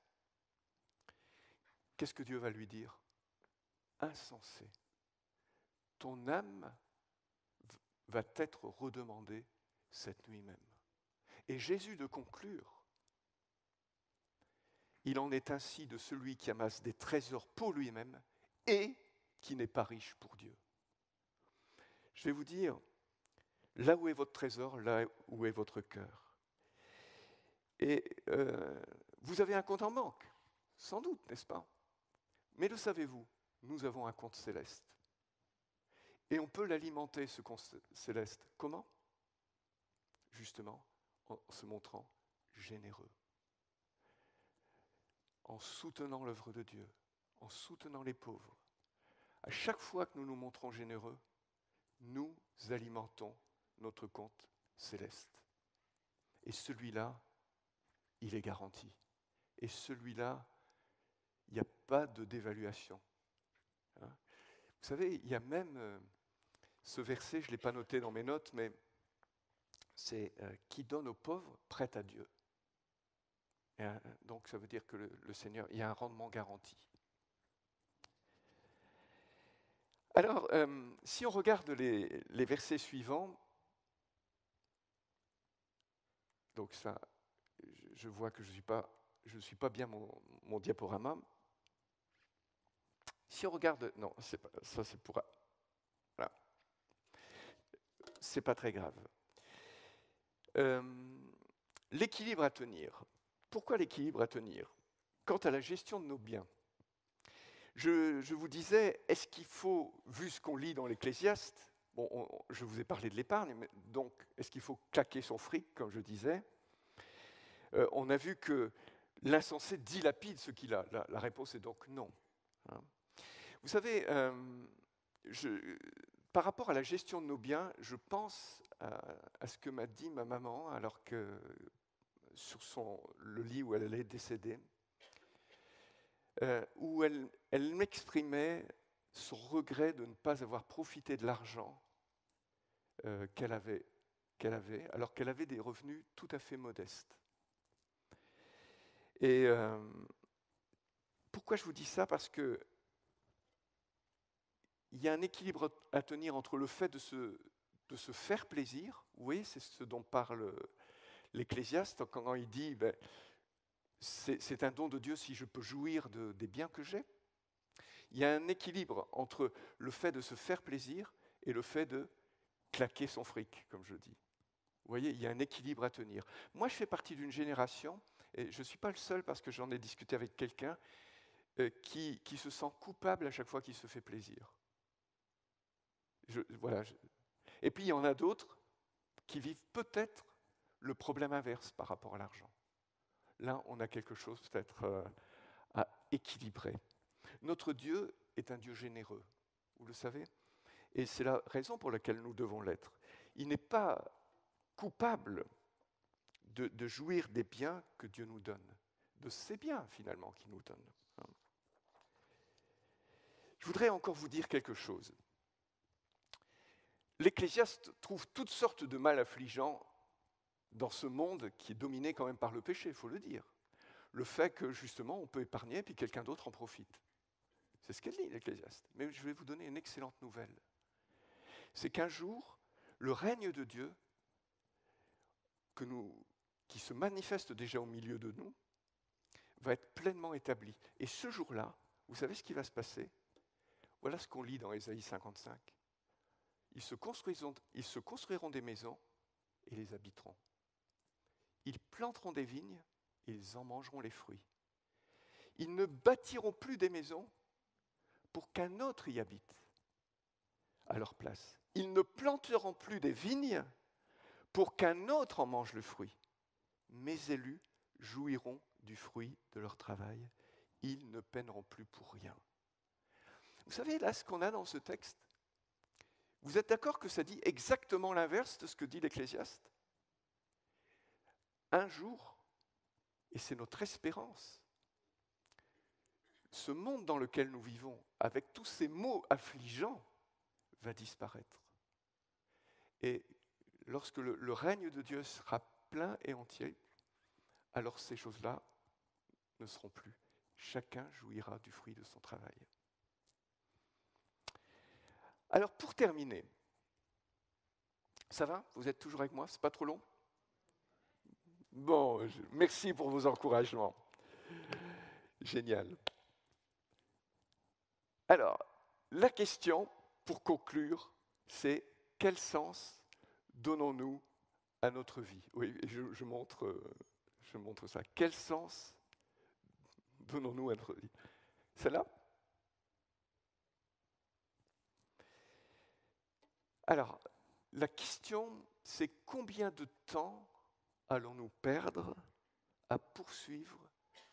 Qu'est-ce que Dieu va lui dire? Insensé. Ton âme va t'être redemandée cette nuit même. Et Jésus de conclure, il en est ainsi de celui qui amasse des trésors pour lui-même et qui n'est pas riche pour Dieu. Je vais vous dire, là où est votre trésor, là où est votre cœur. Et vous avez un compte en banque, sans doute, n'est-ce pas? Mais le savez-vous, nous avons un compte céleste. Et on peut l'alimenter, ce compte céleste. Comment? Justement, en se montrant généreux. En soutenant l'œuvre de Dieu, en soutenant les pauvres. À chaque fois que nous nous montrons généreux, nous alimentons notre compte céleste. Et celui-là, il est garanti. Et celui-là, il n'y a pas de dévaluation. Hein? Vous savez, il y a même ce verset, je ne l'ai pas noté dans mes notes, mais c'est qui donne aux pauvres prête à Dieu. Et, donc ça veut dire que le Seigneur, il y a un rendement garanti. Alors, si on regarde les versets suivants, donc ça, je vois que je ne suis pas bien mon diaporama. Si on regarde, non, ça c'est pour, voilà, c'est pas très grave. L'équilibre à tenir. Pourquoi l'équilibre à tenir? Quant à la gestion de nos biens, je vous disais, est-ce qu'il faut, vu ce qu'on lit dans l'Ecclésiaste, bon, je vous ai parlé de l'épargne, mais donc est-ce qu'il faut claquer son fric, comme je disais? On a vu que l'insensé dilapide ce qu'il a. La réponse est donc non. Hein. Vous savez, par rapport à la gestion de nos biens, je pense à ce que m'a dit ma maman alors que sur le lit où elle allait décéder, où elle m'exprimait son regret de ne pas avoir profité de l'argent qu'elle avait, alors qu'elle avait des revenus tout à fait modestes. Et pourquoi je vous dis ça? Parce que il y a un équilibre à tenir entre le fait de se faire plaisir, vous voyez, c'est ce dont parle l'Ecclésiaste quand il dit c'est un don de Dieu si je peux jouir des biens que j'ai. Il y a un équilibre entre le fait de se faire plaisir et le fait de claquer son fric, comme je dis. Vous voyez, il y a un équilibre à tenir. Moi, je fais partie d'une génération, et je ne suis pas le seul parce que j'en ai discuté avec quelqu'un, qui se sent coupable à chaque fois qu'il se fait plaisir. Et puis, il y en a d'autres qui vivent peut-être le problème inverse par rapport à l'argent. Là, on a quelque chose peut-être à équilibrer. Notre Dieu est un Dieu généreux, vous le savez, et c'est la raison pour laquelle nous devons l'être. Il n'est pas coupable de jouir des biens que Dieu nous donne, de ces biens finalement qu'il nous donne. Je voudrais encore vous dire quelque chose. L'Ecclésiaste trouve toutes sortes de mal affligeants dans ce monde qui est dominé quand même par le péché, il faut le dire. Le fait que justement on peut épargner et puis quelqu'un d'autre en profite. C'est ce qu'elle dit l'Ecclésiaste. Mais je vais vous donner une excellente nouvelle. C'est qu'un jour, le règne de Dieu, qui se manifeste déjà au milieu de nous, va être pleinement établi. Et ce jour-là, vous savez ce qui va se passer? Voilà ce qu'on lit dans Ésaïe 55. Ils se construiront des maisons et les habiteront. Ils planteront des vignes et ils en mangeront les fruits. Ils ne bâtiront plus des maisons pour qu'un autre y habite à leur place. Ils ne planteront plus des vignes pour qu'un autre en mange le fruit. Mes élus jouiront du fruit de leur travail. Ils ne peineront plus pour rien. Vous savez, là, ce qu'on a dans ce texte, vous êtes d'accord que ça dit exactement l'inverse de ce que dit l'Ecclésiaste? Un jour, et c'est notre espérance, ce monde dans lequel nous vivons, avec tous ces maux affligeants, va disparaître. Et lorsque le règne de Dieu sera plein et entier, alors ces choses-là ne seront plus. Chacun jouira du fruit de son travail. Alors, pour terminer, ça va? Vous êtes toujours avec moi? C'est pas trop long? Bon, merci pour vos encouragements. Génial. Alors, la question, pour conclure, c'est quel sens donnons-nous à notre vie? Oui, je montre ça. Quel sens donnons-nous à notre vie? Celle-là? Alors, la question, c'est combien de temps allons-nous perdre à poursuivre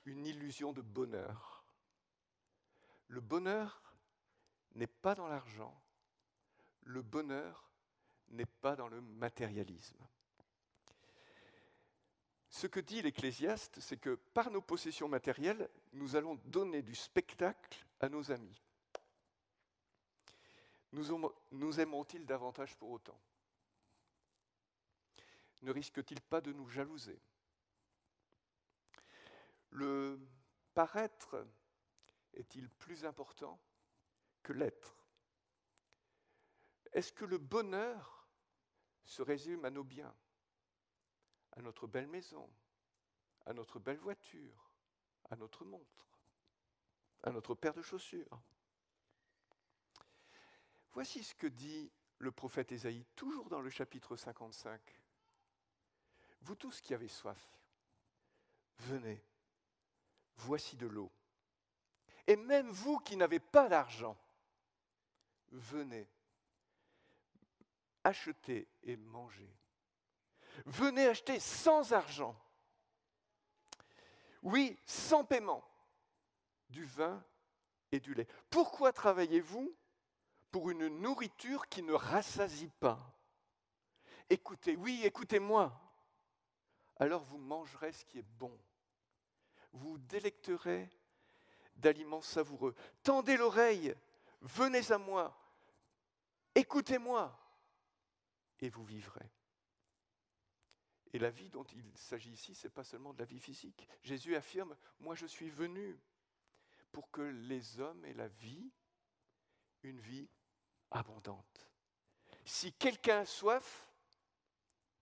une illusion de bonheur? Le bonheur n'est pas dans l'argent, le bonheur n'est pas dans le matérialisme. Ce que dit l'Ecclésiaste, c'est que par nos possessions matérielles, nous allons donner du spectacle à nos amis. Nous aimeront-ils davantage pour autant? Ne risque-t-il pas de nous jalouser? Le paraître est-il plus important que l'être? Est-ce que le bonheur se résume à nos biens, à notre belle maison, à notre belle voiture, à notre montre, à notre paire de chaussures? Voici ce que dit le prophète Ésaïe, toujours dans le chapitre 55. Vous tous qui avez soif, venez, voici de l'eau. Et même vous qui n'avez pas d'argent, venez, achetez et mangez. Venez acheter sans argent, oui, sans paiement, du vin et du lait. Pourquoi travaillez-vous pour une nourriture qui ne rassasie pas? Écoutez, oui, écoutez-moi. Alors vous mangerez ce qui est bon. Vous vous délecterez d'aliments savoureux. Tendez l'oreille, venez à moi, écoutez-moi, et vous vivrez. Et la vie dont il s'agit ici, ce n'est pas seulement de la vie physique. Jésus affirme, moi je suis venu pour que les hommes aient la vie, une vie abondante. Si quelqu'un a soif,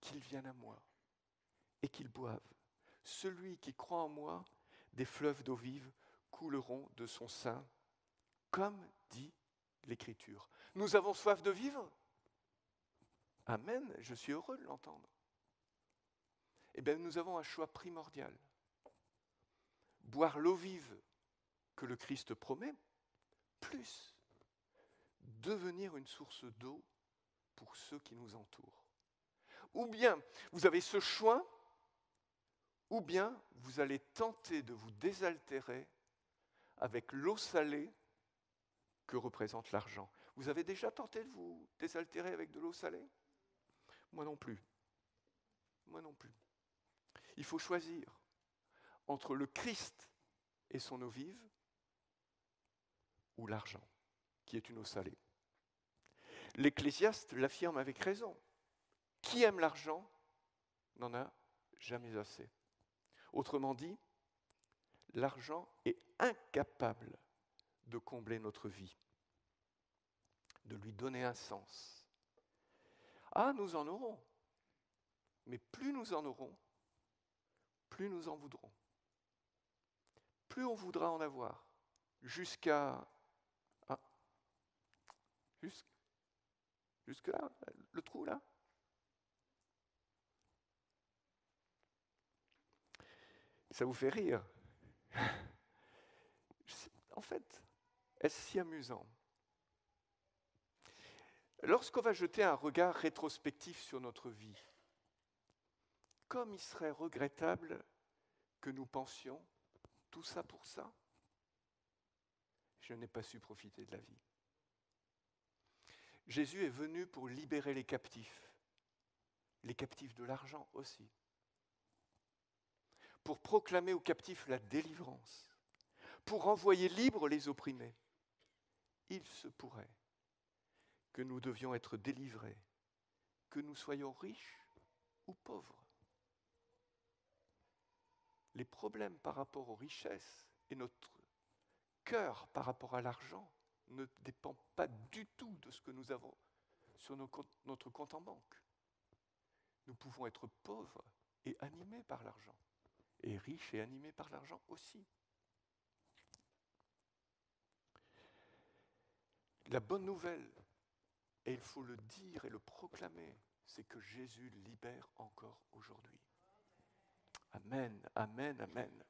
qu'il vienne à moi et qu'il boive. Celui qui croit en moi, des fleuves d'eau vive couleront de son sein, comme dit l'Écriture. Nous avons soif de vivre? Amen, je suis heureux de l'entendre. Eh bien, nous avons un choix primordial. Boire l'eau vive que le Christ promet, plus devenir une source d'eau pour ceux qui nous entourent. Ou bien vous avez ce choix, ou bien vous allez tenter de vous désaltérer avec l'eau salée que représente l'argent. Vous avez déjà tenté de vous désaltérer avec de l'eau salée? Moi non plus. Moi non plus. Il faut choisir entre le Christ et son eau vive ou l'argent, qui est une eau salée. L'Ecclésiaste l'affirme avec raison. Qui aime l'argent n'en a jamais assez. Autrement dit, l'argent est incapable de combler notre vie, de lui donner un sens. Ah, nous en aurons, mais plus nous en aurons, plus nous en voudrons. Plus on voudra en avoir, jusqu'à... Ah, jusque là, le trou là. Ça vous fait rire. En fait, est-ce si amusant? Lorsqu'on va jeter un regard rétrospectif sur notre vie, comme il serait regrettable que nous pensions tout ça pour ça, je n'ai pas su profiter de la vie. Jésus est venu pour libérer les captifs de l'argent aussi, pour proclamer aux captifs la délivrance, pour envoyer libres les opprimés. Il se pourrait que nous devions être délivrés, que nous soyons riches ou pauvres. les problèmes par rapport aux richesses et notre cœur par rapport à l'argent ne dépend pas du tout de ce que nous avons sur notre compte en banque. Nous pouvons être pauvres et animés par l'argent, et riches et animés par l'argent aussi. La bonne nouvelle, et il faut le dire et le proclamer, c'est que Jésus libère encore aujourd'hui. Amen, amen, amen.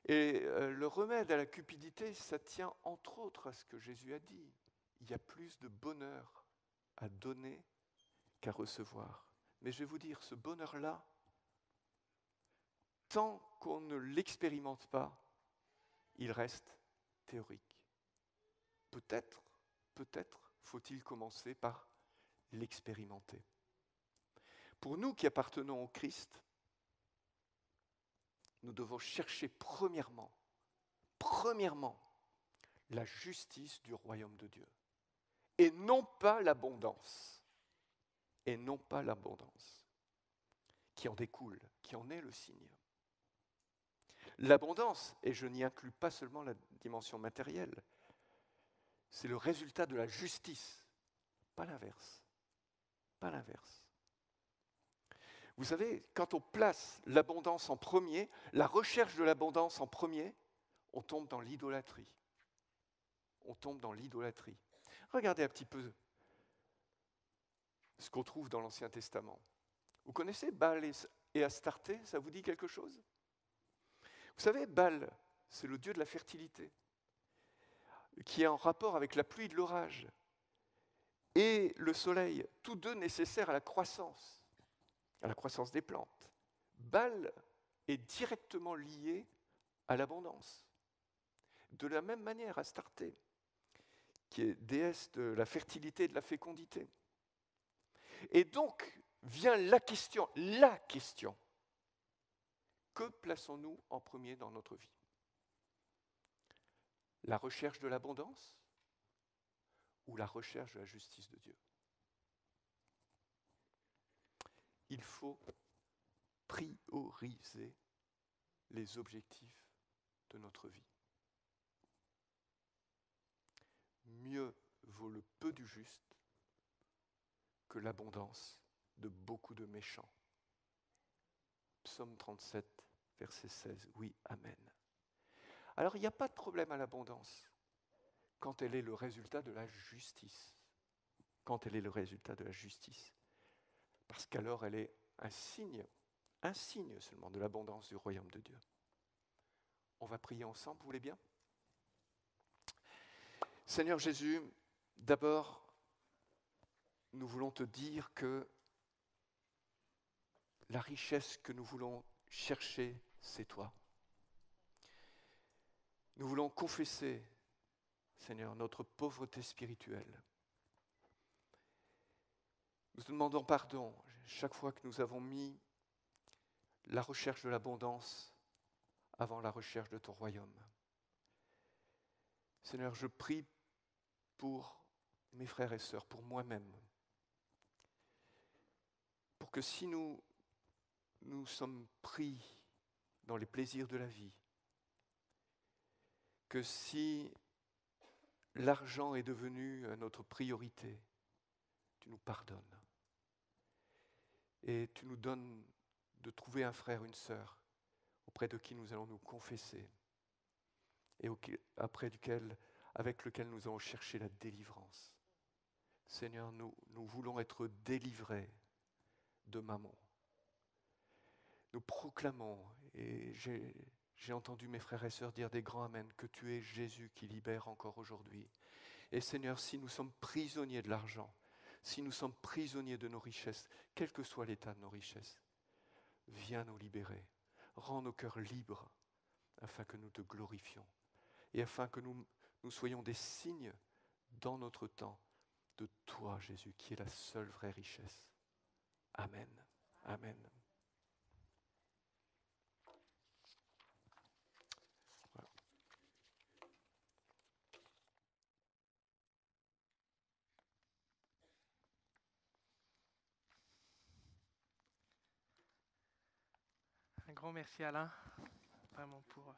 Et le remède à la cupidité, ça tient entre autres à ce que Jésus a dit. Il y a plus de bonheur à donner qu'à recevoir. Mais je vais vous dire, ce bonheur-là, tant qu'on ne l'expérimente pas, il reste théorique. Peut-être faut-il commencer par l'expérimenter. Pour nous qui appartenons au Christ, nous devons chercher premièrement, la justice du royaume de Dieu. Et non pas l'abondance. Et non pas l'abondance qui en découle, qui en est le signe. L'abondance, et je n'y inclus pas seulement la dimension matérielle, c'est le résultat de la justice, pas l'inverse. Pas l'inverse. Vous savez, quand on place l'abondance en premier, la recherche de l'abondance en premier, on tombe dans l'idolâtrie. On tombe dans l'idolâtrie. Regardez un petit peu ce qu'on trouve dans l'Ancien Testament. Vous connaissez Baal et Astarté, ça vous dit quelque chose? Vous savez, Baal, c'est le dieu de la fertilité, qui est en rapport avec la pluie et l'orage, et le soleil, tous deux nécessaires à la croissance des plantes. Baal est directement lié à l'abondance. De la même manière, Astarté, qui est déesse de la fertilité et de la fécondité. Et donc vient la question, que plaçons-nous en premier dans notre vie? La recherche de l'abondance ou la recherche de la justice de Dieu? Il faut prioriser les objectifs de notre vie. Mieux vaut le peu du juste que l'abondance de beaucoup de méchants. Psaume 37, verset 16. Oui, amen. Alors, il n'y a pas de problème à l'abondance quand elle est le résultat de la justice. Quand elle est le résultat de la justice. Parce qu'alors, elle est un signe seulement de l'abondance du royaume de Dieu. On va prier ensemble, vous voulez bien? Seigneur Jésus, d'abord, nous voulons te dire que la richesse que nous voulons chercher, c'est toi. Nous voulons confesser, Seigneur, notre pauvreté spirituelle. Nous te demandons pardon chaque fois que nous avons mis la recherche de l'abondance avant la recherche de ton royaume. Seigneur, je prie pour mes frères et sœurs, pour moi-même, pour que si nous sommes pris dans les plaisirs de la vie, que si l'argent est devenu notre priorité, tu nous pardonnes. Et tu nous donnes de trouver un frère, une sœur, auprès de qui nous allons nous confesser, et avec lequel nous allons chercher la délivrance. Seigneur, nous voulons être délivrés de Mammon. Nous proclamons, et j'ai entendu mes frères et sœurs dire des grands amen, que tu es Jésus qui libère encore aujourd'hui. Et Seigneur, si nous sommes prisonniers de l'argent, si nous sommes prisonniers de nos richesses, quel que soit l'état de nos richesses, viens nous libérer. Rends nos cœurs libres afin que nous te glorifions et afin que nous soyons des signes dans notre temps de toi, Jésus, qui est la seule vraie richesse. Amen. Amen. Voilà. Un grand merci Alain, vraiment pour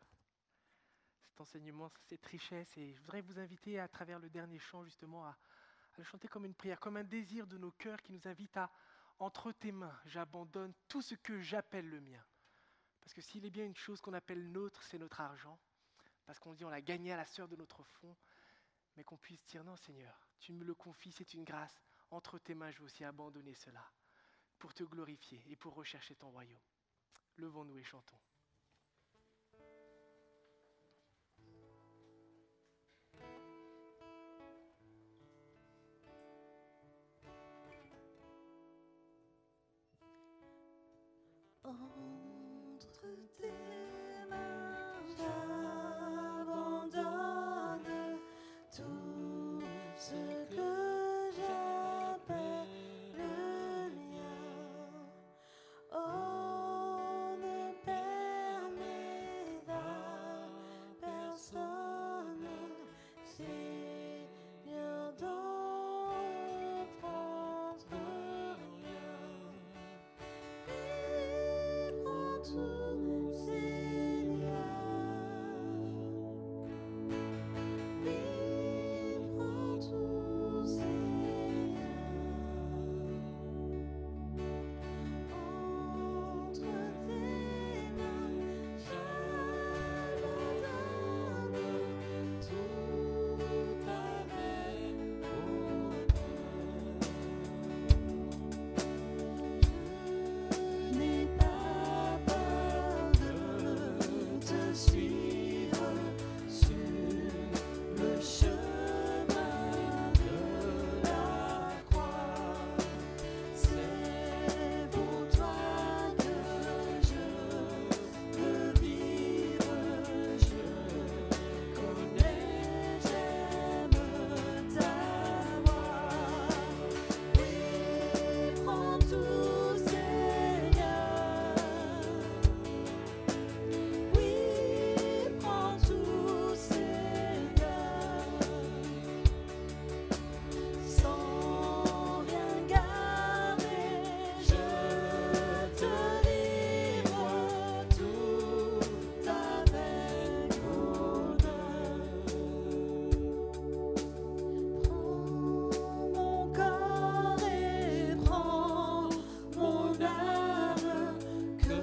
cet enseignement, cette richesse. Et je voudrais vous inviter à travers le dernier chant justement à le chanter comme une prière, comme un désir de nos cœurs qui nous invite à entre tes mains, j'abandonne tout ce que j'appelle le mien. Parce que s'il est bien une chose qu'on appelle nôtre, c'est notre argent. Parce qu'on dit on l'a gagné à la sueur de notre front. Mais qu'on puisse dire non Seigneur, tu me le confies, c'est une grâce. Entre tes mains, je veux aussi abandonner cela pour te glorifier et pour rechercher ton royaume. Levons-nous et chantons. Entre tes mains, j'abandonne tout ce que j'appelle le mien. Oh, ne permets à personne, Seigneur, d'en prendre rien. Prends tout, Seigneur. Oui, prends tout, Seigneur. Entre tes mains, j'abandonne tout avec bonheur. Je n'ai pas peur de te suivre sur le chemin de la croix. C'est pour toi que je veux vivre. Je connais, j'aime ta voix. Oui, prends tout, Seigneur. Oui, prends tout, Seigneur. Sans rien garder, je te livre tout avec bonheur. Prends mon corps et prends mon âme, que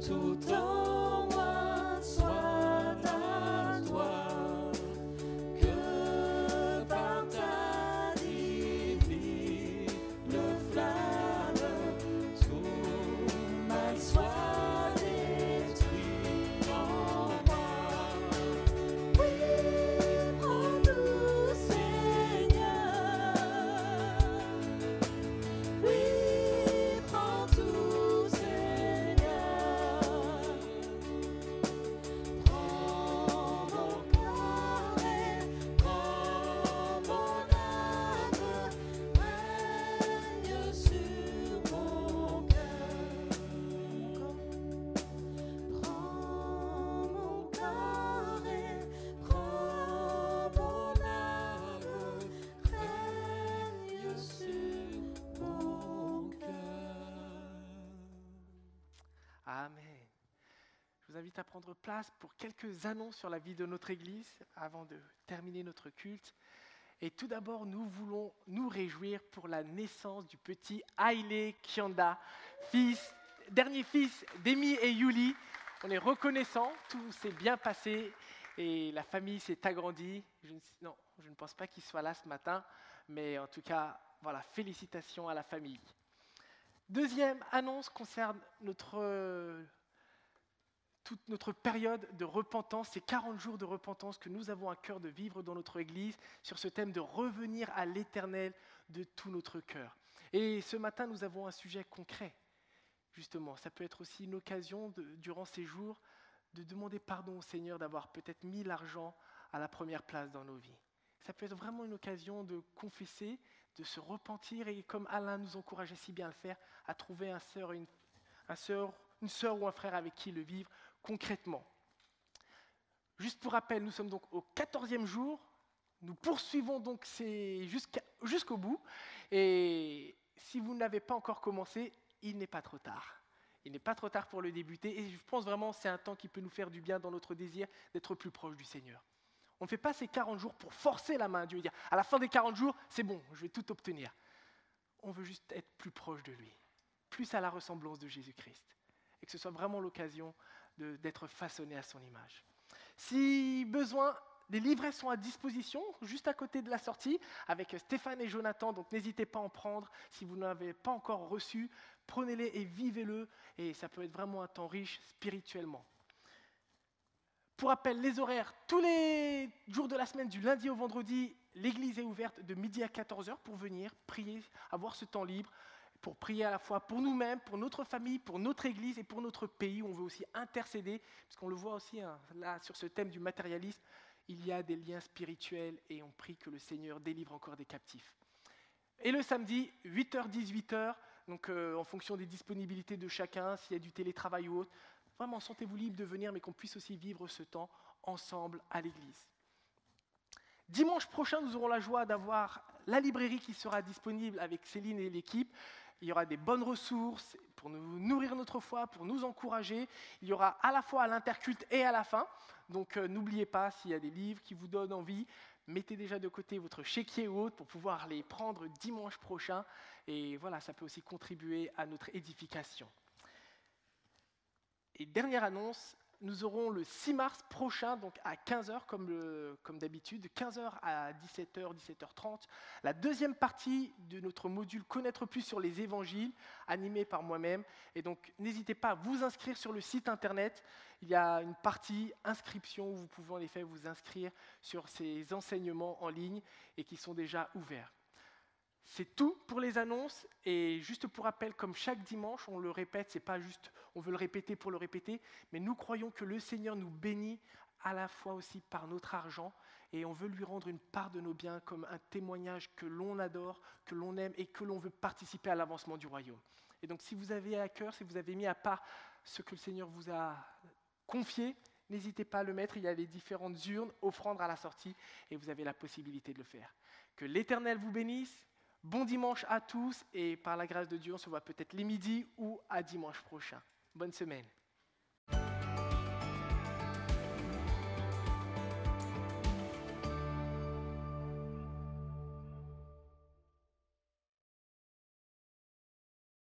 tout en moi soit à toi, que par ta divine flamme, tout mal soit détruit en moi. Oui, prends tout, Seigneur. Oui, prends tout, Seigneur. Prends mon corps et prends mon âme, règne sur mon cœur. Prends mon corps et prends mon âme, règne sur mon cœur. Amen. Je vous invite à prendre place pour quelques annonces sur la vie de notre Église avant de terminer notre culte. Et tout d'abord, nous voulons nous réjouir pour la naissance du petit Haile Kianda, dernier fils d'Emi et Yuli. On est reconnaissant, tout s'est bien passé et la famille s'est agrandie. Je ne pense pas qu'il soit là ce matin, mais en tout cas, voilà, félicitations à la famille. Deuxième annonce concerne toute notre période de repentance, ces 40 jours de repentance que nous avons à cœur de vivre dans notre Église sur ce thème de revenir à l'Éternel de tout notre cœur. Et ce matin, nous avons un sujet concret, justement. Ça peut être aussi une occasion, durant ces jours, de demander pardon au Seigneur d'avoir peut-être mis l'argent à la première place dans nos vies. Ça peut être vraiment une occasion de confesser, de se repentir et comme Alain nous encourageait si bien à le faire, à trouver une sœur ou un frère avec qui le vivre concrètement. Juste pour rappel, nous sommes donc au 14e jour. Nous poursuivons donc jusqu'au bout. Et si vous n'avez pas encore commencé, il n'est pas trop tard. Il n'est pas trop tard pour le débuter et je pense vraiment que c'est un temps qui peut nous faire du bien dans notre désir d'être plus proche du Seigneur. On ne fait pas ces 40 jours pour forcer la main à Dieu et dire à la fin des 40 jours, c'est bon, je vais tout obtenir. On veut juste être plus proche de lui, plus à la ressemblance de Jésus-Christ. Et que ce soit vraiment l'occasion d'être façonné à son image. Si besoin, des livrets sont à disposition, juste à côté de la sortie, avec Stéphane et Jonathan, donc n'hésitez pas à en prendre. Si vous n'avez pas encore reçu, prenez-les et vivez-le, et ça peut être vraiment un temps riche spirituellement. Pour rappel, les horaires, tous les jours de la semaine, du lundi au vendredi, l'église est ouverte de midi à 14h pour venir prier, avoir ce temps libre, pour prier à la fois pour nous-mêmes, pour notre famille, pour notre église et pour notre pays. On veut aussi intercéder, parce qu'on le voit aussi là sur ce thème du matérialisme, il y a des liens spirituels et on prie que le Seigneur délivre encore des captifs. Et le samedi, 8h, 18h, donc en fonction des disponibilités de chacun, s'il y a du télétravail ou autre, vraiment sentez-vous libre de venir, mais qu'on puisse aussi vivre ce temps ensemble à l'église. Dimanche prochain, nous aurons la joie d'avoir la librairie qui sera disponible avec Céline et l'équipe. Il y aura des bonnes ressources pour nous nourrir notre foi, pour nous encourager. Il y aura à la fois à l'interculte et à la fin. Donc n'oubliez pas, s'il y a des livres qui vous donnent envie, mettez déjà de côté votre chéquier ou autre pour pouvoir les prendre dimanche prochain. Et voilà, ça peut aussi contribuer à notre édification. Et dernière annonce, nous aurons le 6 mars prochain, donc à 15h comme d'habitude, 15h à 17h, 17h30, la deuxième partie de notre module Connaître plus sur les évangiles, animé par moi-même. Et donc n'hésitez pas à vous inscrire sur le site internet. Il y a une partie inscription où vous pouvez en effet vous inscrire sur ces enseignements en ligne et qui sont déjà ouverts. C'est tout pour les annonces et juste pour rappel, comme chaque dimanche, on le répète, c'est pas juste on veut le répéter pour le répéter, mais nous croyons que le Seigneur nous bénit à la fois aussi par notre argent et on veut lui rendre une part de nos biens comme un témoignage que l'on adore, que l'on aime et que l'on veut participer à l'avancement du royaume. Et donc si vous avez à cœur, si vous avez mis à part ce que le Seigneur vous a confié, n'hésitez pas à le mettre, il y a les différentes urnes, offrandes à la sortie et vous avez la possibilité de le faire. Que l'Éternel vous bénisse. Bon dimanche à tous et par la grâce de Dieu, on se voit peut-être les midis ou à dimanche prochain. Bonne semaine.